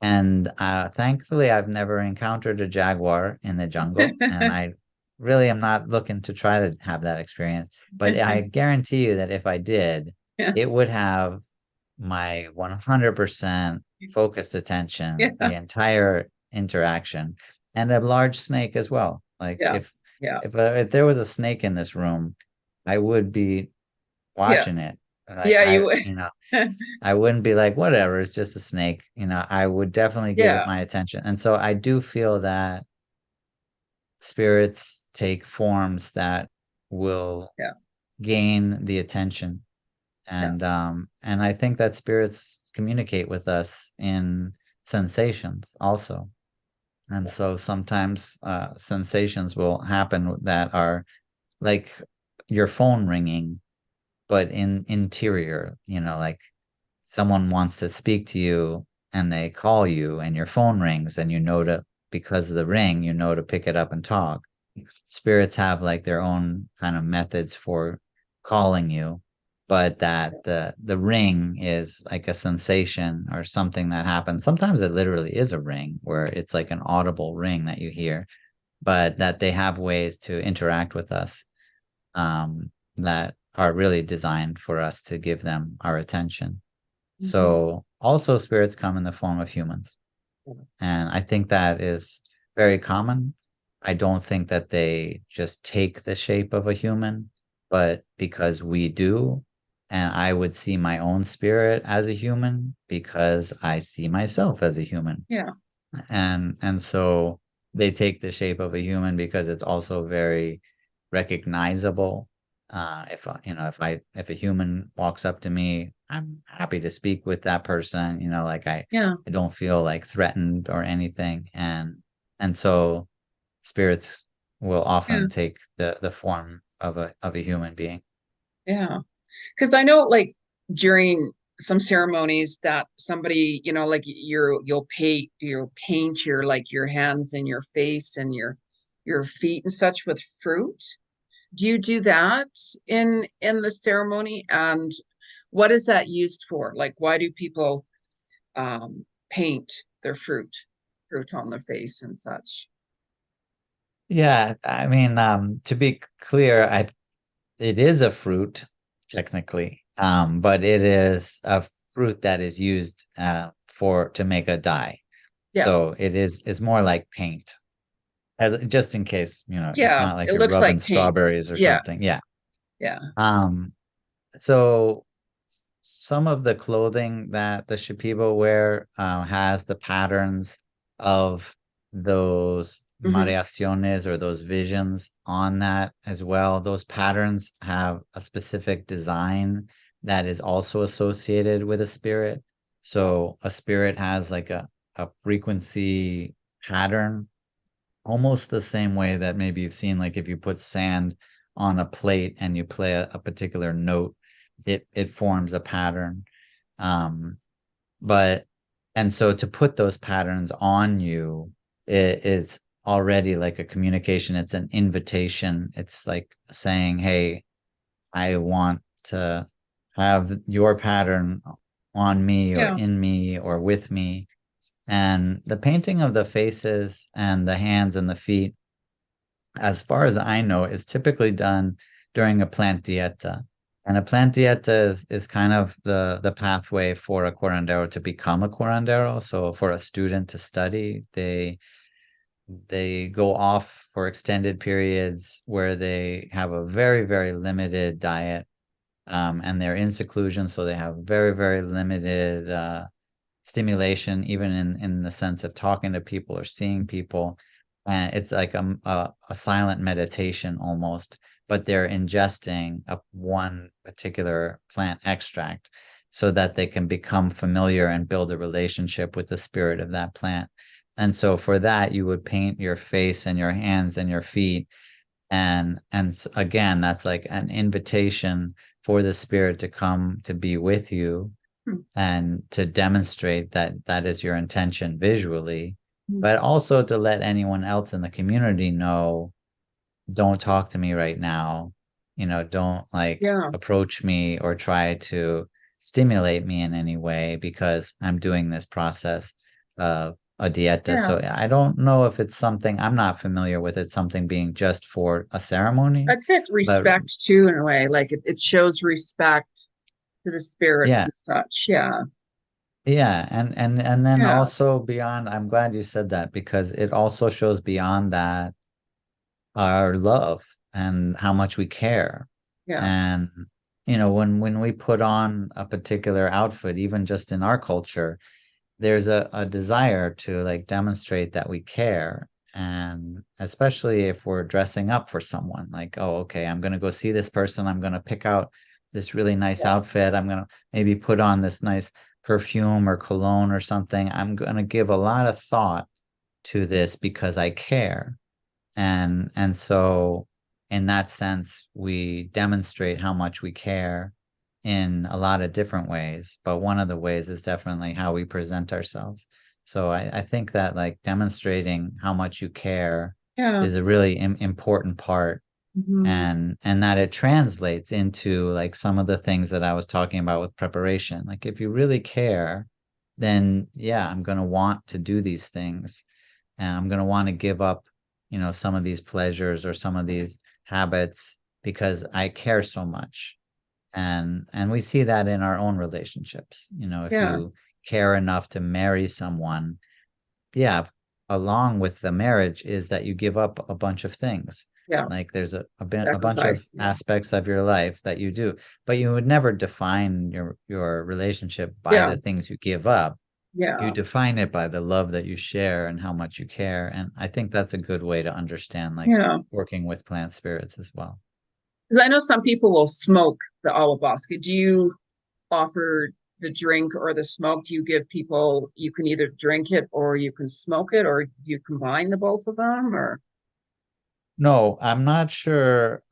And thankfully, I've never encountered a jaguar in the jungle, and I really am not looking to try to have that experience. But I guarantee you that if I did, Yeah. it would have my 100% focused attention, Yeah. the entire interaction, and a large snake as well. Like Yeah. if Yeah. if there was a snake in this room, I would be Yeah. watching it. Like Yeah. You would. I wouldn't be like, whatever, it's just a snake. I would definitely give it Yeah. my attention. And so I do feel that spirits take forms that will Yeah. gain the attention. Yeah. And I think that spirits communicate with us in sensations also. And so sometimes sensations will happen that are like your phone ringing, but in interior, like someone wants to speak to you and they call you and your phone rings and because of the ring, to pick it up and talk. Spirits have like their own kind of methods for calling you, but that the ring is like a sensation or something that happens. Sometimes it literally is a ring where it's like an audible ring that you hear, but that they have ways to interact with us that are really designed for us to give them our attention. Mhm. So also spirits come in the form of humans. And I think that is very common. I don't think that they just take the shape of a human, but because we do, and I would see my own spirit as a human because I see myself as a human. Yeah. And so they take the shape of a human because it's also very recognizable. If a human walks up to me, I'm happy to speak with that person. Like Yeah. I don't feel like threatened or anything. And so spirits will Yeah. often take the form of a human being. Yeah. Because I know, like, during some ceremonies that somebody, like you'll paint your, like, your hands and your face and your feet and such with fruit. Do you do that in the ceremony? And what is that used for? Like, why do people paint their fruit on their face and such? Yeah, I mean, to be clear, it is a fruit technically, but it is a fruit that is used for to make a dye. Yeah. So it's more like paint. Just in case, it's Yeah. not like It you're looks rubbing like paint. strawberries or Yeah. something. Yeah. Yeah. Um, so some of the clothing that the Shipibo wear has the patterns of those Hmm. variaciones or those visions on that as well. Those patterns have a specific design that is also associated with a spirit. So a spirit has like a frequency pattern, almost the same way that maybe you've seen, like if you put sand on a plate and you play a particular note, it forms a pattern. Um, but and so to put those patterns on you, it's already like a communication. It's an invitation. It's like saying, "Hey, I want to have your pattern on me or Yeah. in me or with me." And the painting of the faces and the hands and the feet, as far as I know, is typically done during a plant dieta. And a plant dieta is kind of the pathway for a curandero to become a curandero. So for a student to study, they go off for extended periods where they have a very, very limited diet, and they're in seclusion, so they have very, very limited stimulation, even in the sense of talking to people or seeing people. And it's like a silent meditation almost, but they're ingesting one particular plant extract so that they can become familiar and build a relationship with the spirit of that plant. And so for that, you would paint your face and your hands and your feet. And again, that's like an invitation for the spirit to come to be with you Hmm. and to demonstrate that that is your intention visually, Hmm. but also to let anyone else in the community know, don't talk to me right now. Don't like Yeah. approach me or try to stimulate me in any way because I'm doing this process of a dieta. Yeah. So I don't know if it's something I'm not familiar with. It's something being just for a ceremony, I'd say it's but respect too, in a way. Like, it shows respect to the spirits yeah. and such. Yeah. Yeah, and then Yeah. also beyond, I'm glad you said that because it also shows beyond that our love and how much we care. Yeah. And when we put on a particular outfit, even just in our culture, there's a desire to like demonstrate that we care. And especially if we're dressing up for someone, like, oh, okay, I'm gonna go see this person, I'm gonna pick out this really nice Yeah. outfit, I'm gonna maybe put on this nice perfume or cologne or something. I'm gonna give a lot of thought to this because I care. And so in that sense, we demonstrate how much we care in a lot of different ways, but one of the ways is definitely how we present ourselves. So I think that like demonstrating how much you care Yeah. is a really important part, Hmm. and that it translates into like some of the things that I was talking about with preparation. Like if you really care, then yeah, I'm going to want to do these things, and I'm going to want to give up, some of these pleasures or some of these habits because I care so much. And we see that in our own relationships. If Yeah. you care enough to marry someone, yeah, along with the marriage is that you give up a bunch of things. Yeah. Like there's a bunch of Sacrifice. Yeah. aspects of your life that you do, but you would never define your relationship by Yeah. the things you give up. You Yeah. define it by the love that you share and how much you care. And I think that's a good way to understand like Yeah. working with plant spirits as well. Because I know some people will smoke the ayahuasca. Do you offer the drink or the smoke? Do you give people, you can either drink it or you can smoke it, or do you combine the both of them? Or No, I'm not sure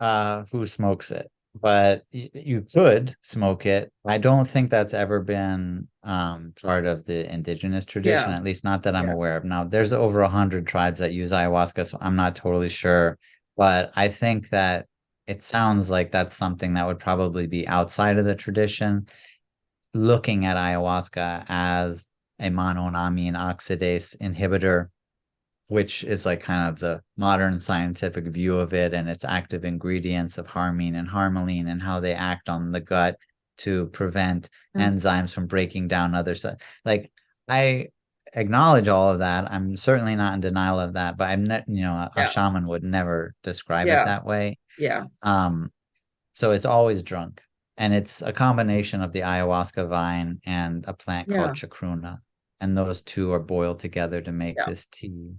who smokes it, but you could smoke it. I don't think that's ever been part of the indigenous tradition, yeah, at least not that I'm yeah, aware of. Now, there's over 100 tribes that use ayahuasca, so I'm not totally sure. But I think that it sounds like that's something that would probably be outside of the tradition, looking at ayahuasca as a monoamine oxidase inhibitor, which is like kind of the modern scientific view of it, and its active ingredients of harmine and harmaline and how they act on the gut to prevent mm, enzymes from breaking down other stuff. Like I acknowledge all of that. I'm certainly not in denial of that, but I'm not, a yeah, shaman would never describe it yeah, that way. yeah, Um, so it's always drunk. And it's a combination of the ayahuasca vine and a plant called yeah, chacruna. And those two are boiled together to make yeah, this tea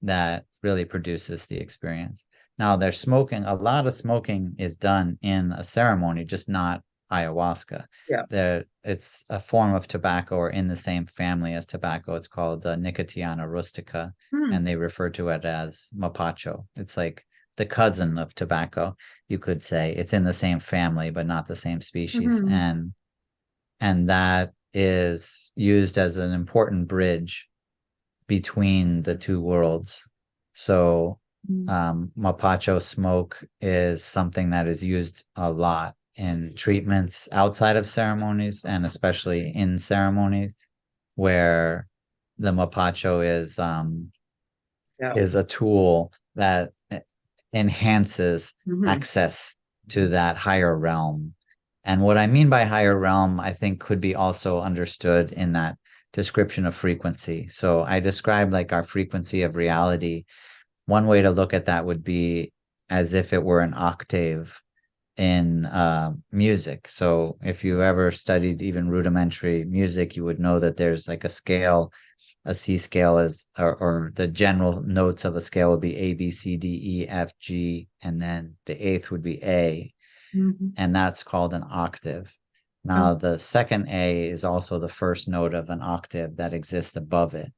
that really produces the experience. Now, there's smoking, a lot of smoking is done in a ceremony, just not ayahuasca. yeah. It's a form of tobacco or in the same family as tobacco. It's called Nicotiana rustica, Hmm. and they refer to it as mapacho. It's like the cousin of tobacco, you could say. It's in the same family, but not the same species. Hmm. And that is used as an important bridge between the two worlds. So mapacho smoke is something that is used a lot in treatments outside of ceremonies and especially in ceremonies where the mapacho Yeah. is a tool that enhances Hmm. access to that higher realm. And what I mean by higher realm, I think could be also understood in that description of frequency. So I described like our frequency of reality. One way to look at that would be as if it were an octave in music. So if you ever studied even rudimentary music, you would know that there's like a scale. A C scale is, or the general notes of a scale would be A, B, C, D, E, F, G, and then the eighth would be A, Hmm. and that's called an octave. Oh, Now, the second A is also the first note of an octave that exists above it.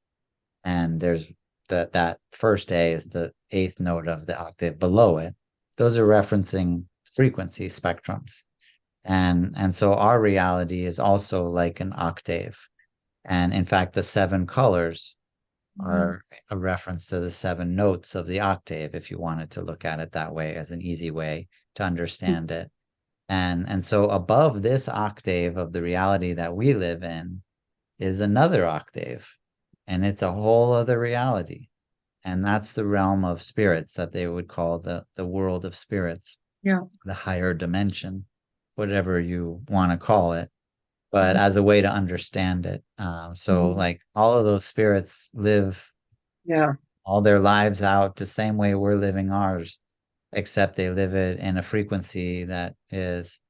And there's that first A is the eighth note of the octave below it. Those are referencing frequency spectrums. And so our reality is also like an octave. And in fact, the seven colors mhm. are a reference to the seven notes of the octave, if you wanted to look at it that way as an easy way to understand it. And so above this octave of the reality that we live in is another octave, and it's a whole other reality. And that's the realm of spirits that they would call the world of spirits, Yeah. the higher dimension, whatever you want to call it, but Mhm. as a way to understand it. So Mhm. like all of those spirits live Yeah. all their lives out the same way we're living ours, except they live it in a frequency that is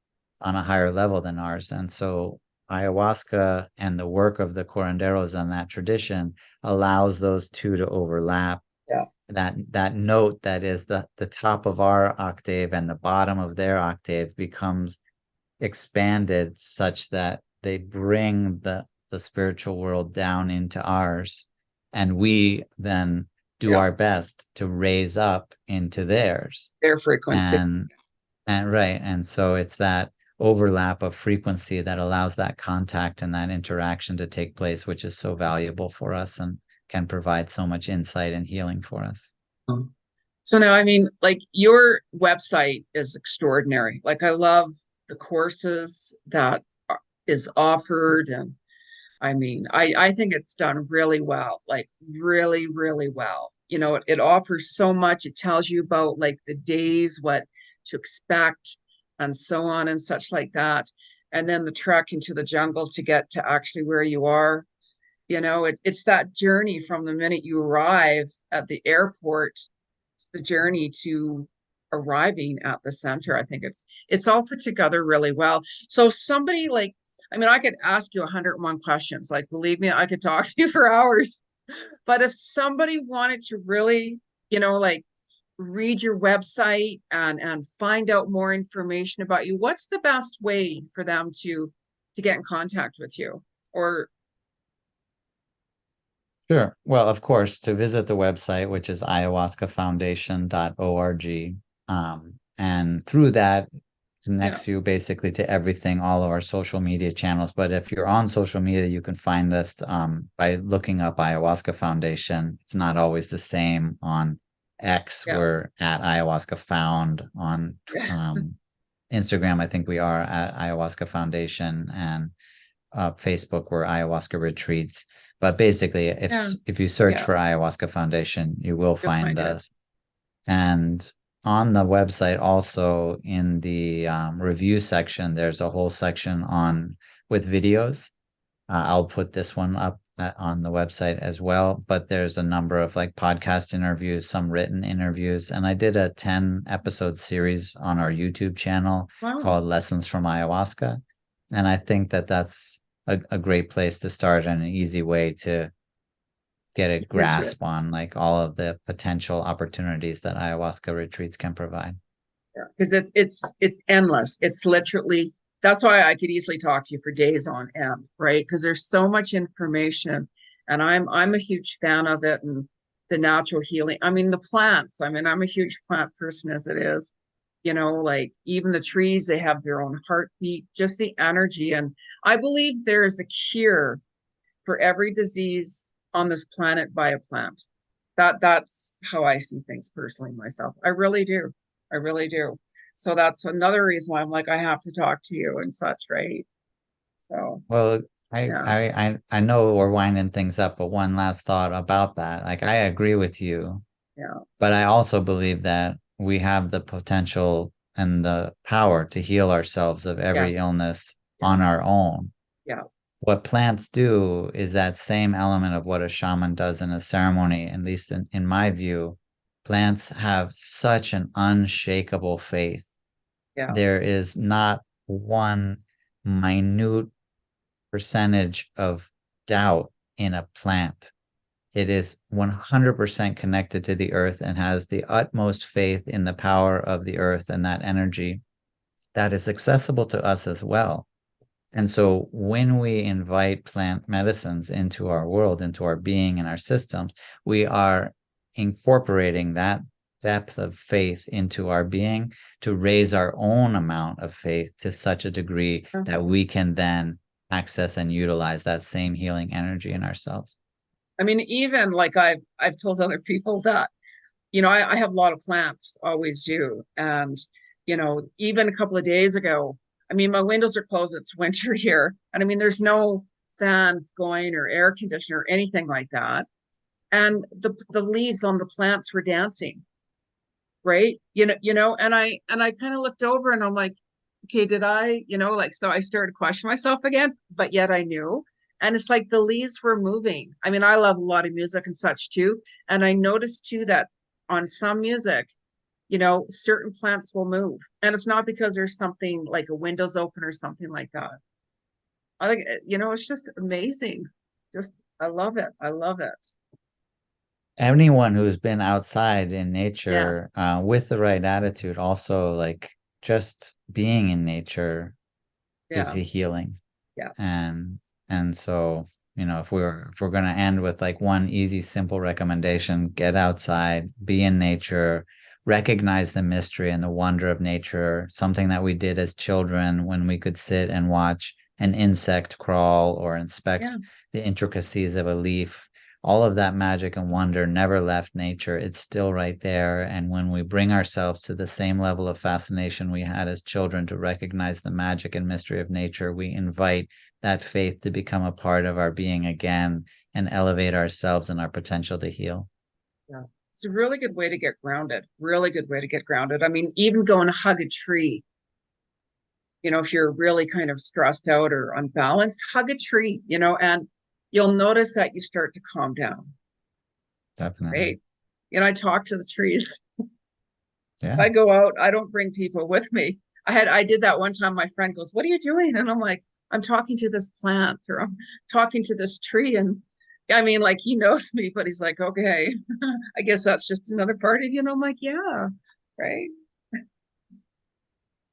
on a higher level than ours. And so ayahuasca and the work of the curanderos on that tradition allows those two to overlap. Yeah. That note that is the top of our octave and the bottom of their octave becomes expanded such that they bring the spiritual world down into ours, and we then do Yeah. our best to raise up into theirs. Their frequency. and and right, and so it's that overlap of frequency that allows that contact and that interaction to take place, which is so valuable for us and can provide so much insight and healing for us. Oh. So now, I mean, like your website is extraordinary. Like I love the courses that is offered, and I mean, I think it's done really well, like really, really well. It offers so much. It tells you about like the days, what to expect, and so on and such like that. And then the trek into the jungle to get to actually where you are. It's that journey from the minute you arrive at the airport, the journey to arriving at the center. I think it's all put together really well. So somebody like, I mean, I could ask you 101 questions. Like, believe me, I could talk to you for hours. But if somebody wanted to really, like read your website and find out more information about you, what's the best way for them to get in contact with you? Or Sure. Well, of course, to visit the website, which is ayahuascafoundation.org. And through that yeah, connects you basically to everything, all of our social media channels. But if you're on social media, you can find us by looking up Ayahuasca Foundation. It's not always the same on X. yeah, We're at Ayahuasca Found. On yeah, Instagram, I think we are at Ayahuasca Foundation, and Facebook were ayahuasca retreats. But basically, yeah, if you search yeah, for Ayahuasca Foundation, you will you'll find find it. us. And on the website, also in the review section, there's a whole section on with videos. I'll put this one up on the website as well. But there's a number of like podcast interviews, some written interviews, and I did a 10 episode series on our YouTube channel Wow, called Lessons from Ayahuasca. And I think that that's a great place to start and an easy way to get a it's into it. grasp on like all of the potential opportunities that ayahuasca retreats can provide. Yeah, because it's endless. It's literally, that's why I could easily talk to you for days on end, right? Because there's so much information, and I'm a huge fan of it, and the natural healing. I mean, the plants. I mean, I'm a huge plant person as it is. Like even the trees, they have their own heartbeat, just the energy. And I believe there is a cure for every disease on this planet by a plant. That's how I see things personally myself. I really do. I really do. So that's another reason why I'm like, I have to talk to you and such, right? So Well, I yeah, I I know we're winding things up, but one last thought about that. Like I agree with you, yeah, but I also believe that we have the potential and the power to heal ourselves of every yes, illness yeah, on our own. yeah, What plants do is that same element of what a shaman does in a ceremony, at least in my view. Plants have such an unshakable faith. yeah, There is not one minute percentage of doubt in a plant. It is 100% connected to the earth and has the utmost faith in the power of the earth and that energy that is accessible to us as well. And so when we invite plant medicines into our world, into our being and our systems, we are incorporating that depth of faith into our being to raise our own amount of faith to such a degree yeah. that we can then access and utilize that same healing energy in ourselves. I mean, even like I've told other people that, I have a lot of plants, always do. And, even a couple of days ago, I mean, my windows are closed, it's winter here. And I mean, there's no fans going or air conditioner or anything like that. And the leaves on the plants were dancing, right? And I kind of looked over and I'm like, okay, did I, like, so I started questioning myself again, but yet I knew. And it's like the leaves were moving. I mean, I love a lot of music and such too. And I noticed too that on some music, certain plants will move. And it's not because there's something like a windows open or something like that. I think, it's just amazing. Just, I love it. I love it. Anyone who's been outside in Yeah. nature with the right attitude, also like just being in nature is Yeah. a healing. Yeah. And so, if we're gonna end with like one easy, simple recommendation, get outside, be in nature, recognize the mystery and the wonder of nature, something that we did as children when we could sit and watch an insect crawl or Yeah. inspect the intricacies of a leaf. All of that magic and wonder never left nature. It's still right there. And when we bring ourselves to the same level of fascination we had as children to recognize the magic and mystery of nature, we invite that faith to become a part of our being again and elevate ourselves and our potential to heal. Yeah. It's a really good way to get grounded. Really good way to get grounded. I mean, even go and hug a tree, if you're really kind of stressed out or unbalanced, hug a tree, and you'll notice that you start to calm down, Definitely. right? I talk to the trees. Yeah. I go out, I don't bring people with me. I did that one time. My friend goes, "What are you doing?" And I'm like, "I'm talking to this plant, or I'm talking to this tree." And I mean, like, he knows me, but he's like, "Okay, I guess that's just another part of you." And I'm like, "Yeah, right."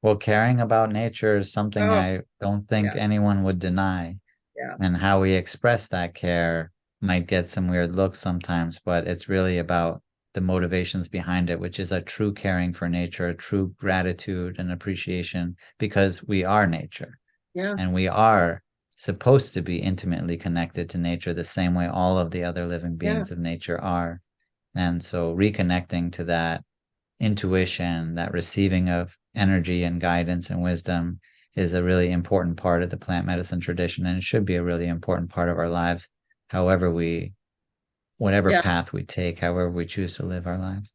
Well, caring about nature is something Oh, I don't think yeah, anyone would deny. yeah, And how we express that care might get some weird looks sometimes, but it's really about the motivations behind it, which is a true caring for nature, a true gratitude and appreciation because we are nature yeah, and we are supposed to be intimately connected to nature the same way all of the other living yeah, beings of nature are. And so reconnecting to that intuition, that receiving of energy and guidance and wisdom is a really important part of the plant medicine tradition. And it should be a really important part of our lives, however whatever yeah. path we take, however we choose to live our lives.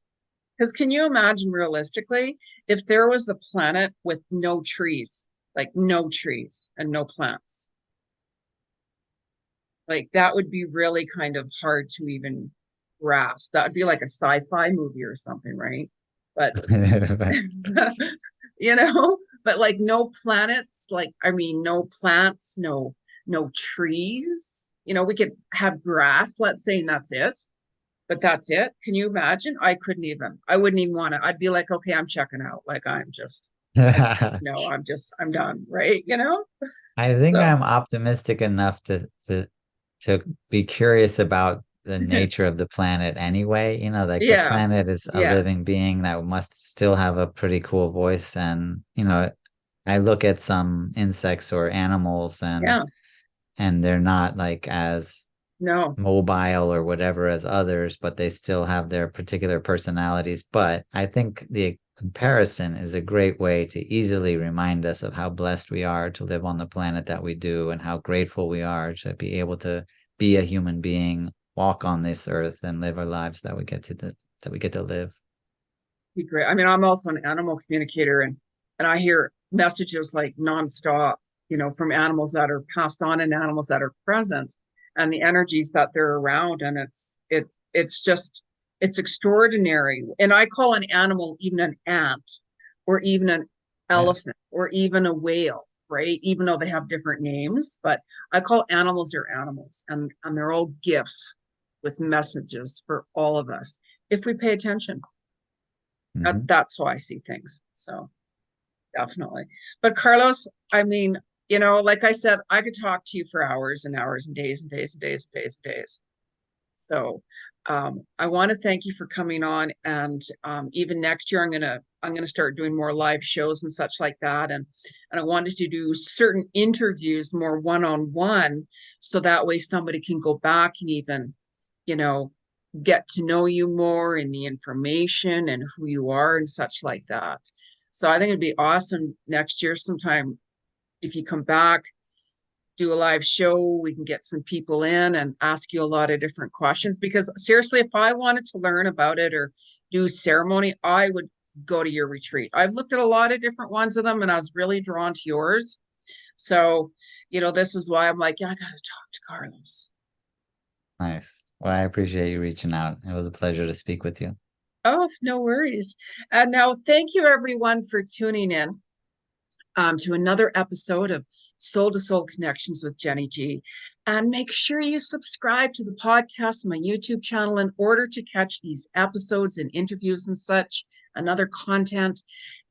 Because can you imagine realistically if there was a planet with no trees, like no trees and no plants? Like that would be really kind of hard to even grasp. That would be like a sci-fi movie or something, right? But but like no planets, like I mean no plants, no trees. We could have grass, let's say, and that's it. But that's it. Can you imagine? I wouldn't even want to. I'd be like, okay, I'm checking out. Like I'm done, right? I think So I'm optimistic enough to be curious about the nature of the planet anyway. Like the yeah, planet is a yeah, living being that must still have a pretty cool voice. And, I look at some insects or animals yeah, and they're not like as no, mobile or whatever as others, but they still have their particular personalities. But I think the comparison is a great way to easily remind us of how blessed we are to live on the planet that we do and how grateful we are to be able to be a human being, walk on this earth and live our lives that we get to live. be great. I mean, I'm also an animal communicator, and I hear messages like nonstop, from animals that are passed on and animals that are present, and the energies that they're around, and it's extraordinary. And I call an animal even an ant, or even an Yeah. elephant, or even a whale, right? Even though they have different names, but I call animals their animals, and they're all gifts with messages for all of us if we pay attention. Hmm. That's how I see things. So definitely. But Carlos, I mean, like I said, I could talk to you for hours and hours and days and days and days and days and days. So I want to thank you for coming on. And even next year, I'm gonna start doing more live shows and such like that. And I wanted to do certain interviews more one-on-one, so that way somebody can go back and even, you know, get to know you more and the information and who you are and such like that. So I think it'd be awesome next year sometime if you come back, do a live show, we can get some people in and ask you a lot of different questions. Because seriously, if I wanted to learn about it or do ceremony, I would go to your retreat. I've looked at a lot of different ones of them and I was really drawn to yours. So, this is why I'm like, yeah, I got to talk to Carlos. Nice. Well, I appreciate you reaching out. It was a pleasure to speak with you. Oh, no worries. And now, thank you everyone for tuning in to another episode of Soul to Soul Connections with Jeni G. And make sure you subscribe to the podcast on my YouTube channel in order to catch these episodes and interviews and such, and other content.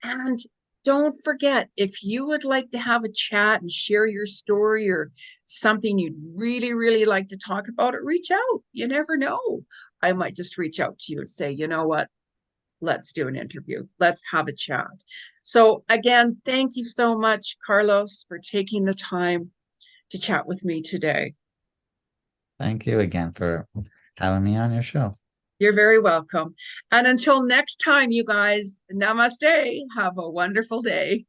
And don't forget, if you would like to have a chat and share your story or something you'd really, really like to talk about, it, reach out. You never know. I might just reach out to you and say, you know what? Let's do an interview. Let's have a chat. So, again, thank you so much, Carlos, for taking the time to chat with me today. Thank you again for having me on your show. You're very welcome. And until next time, you guys, namaste. Have a wonderful day.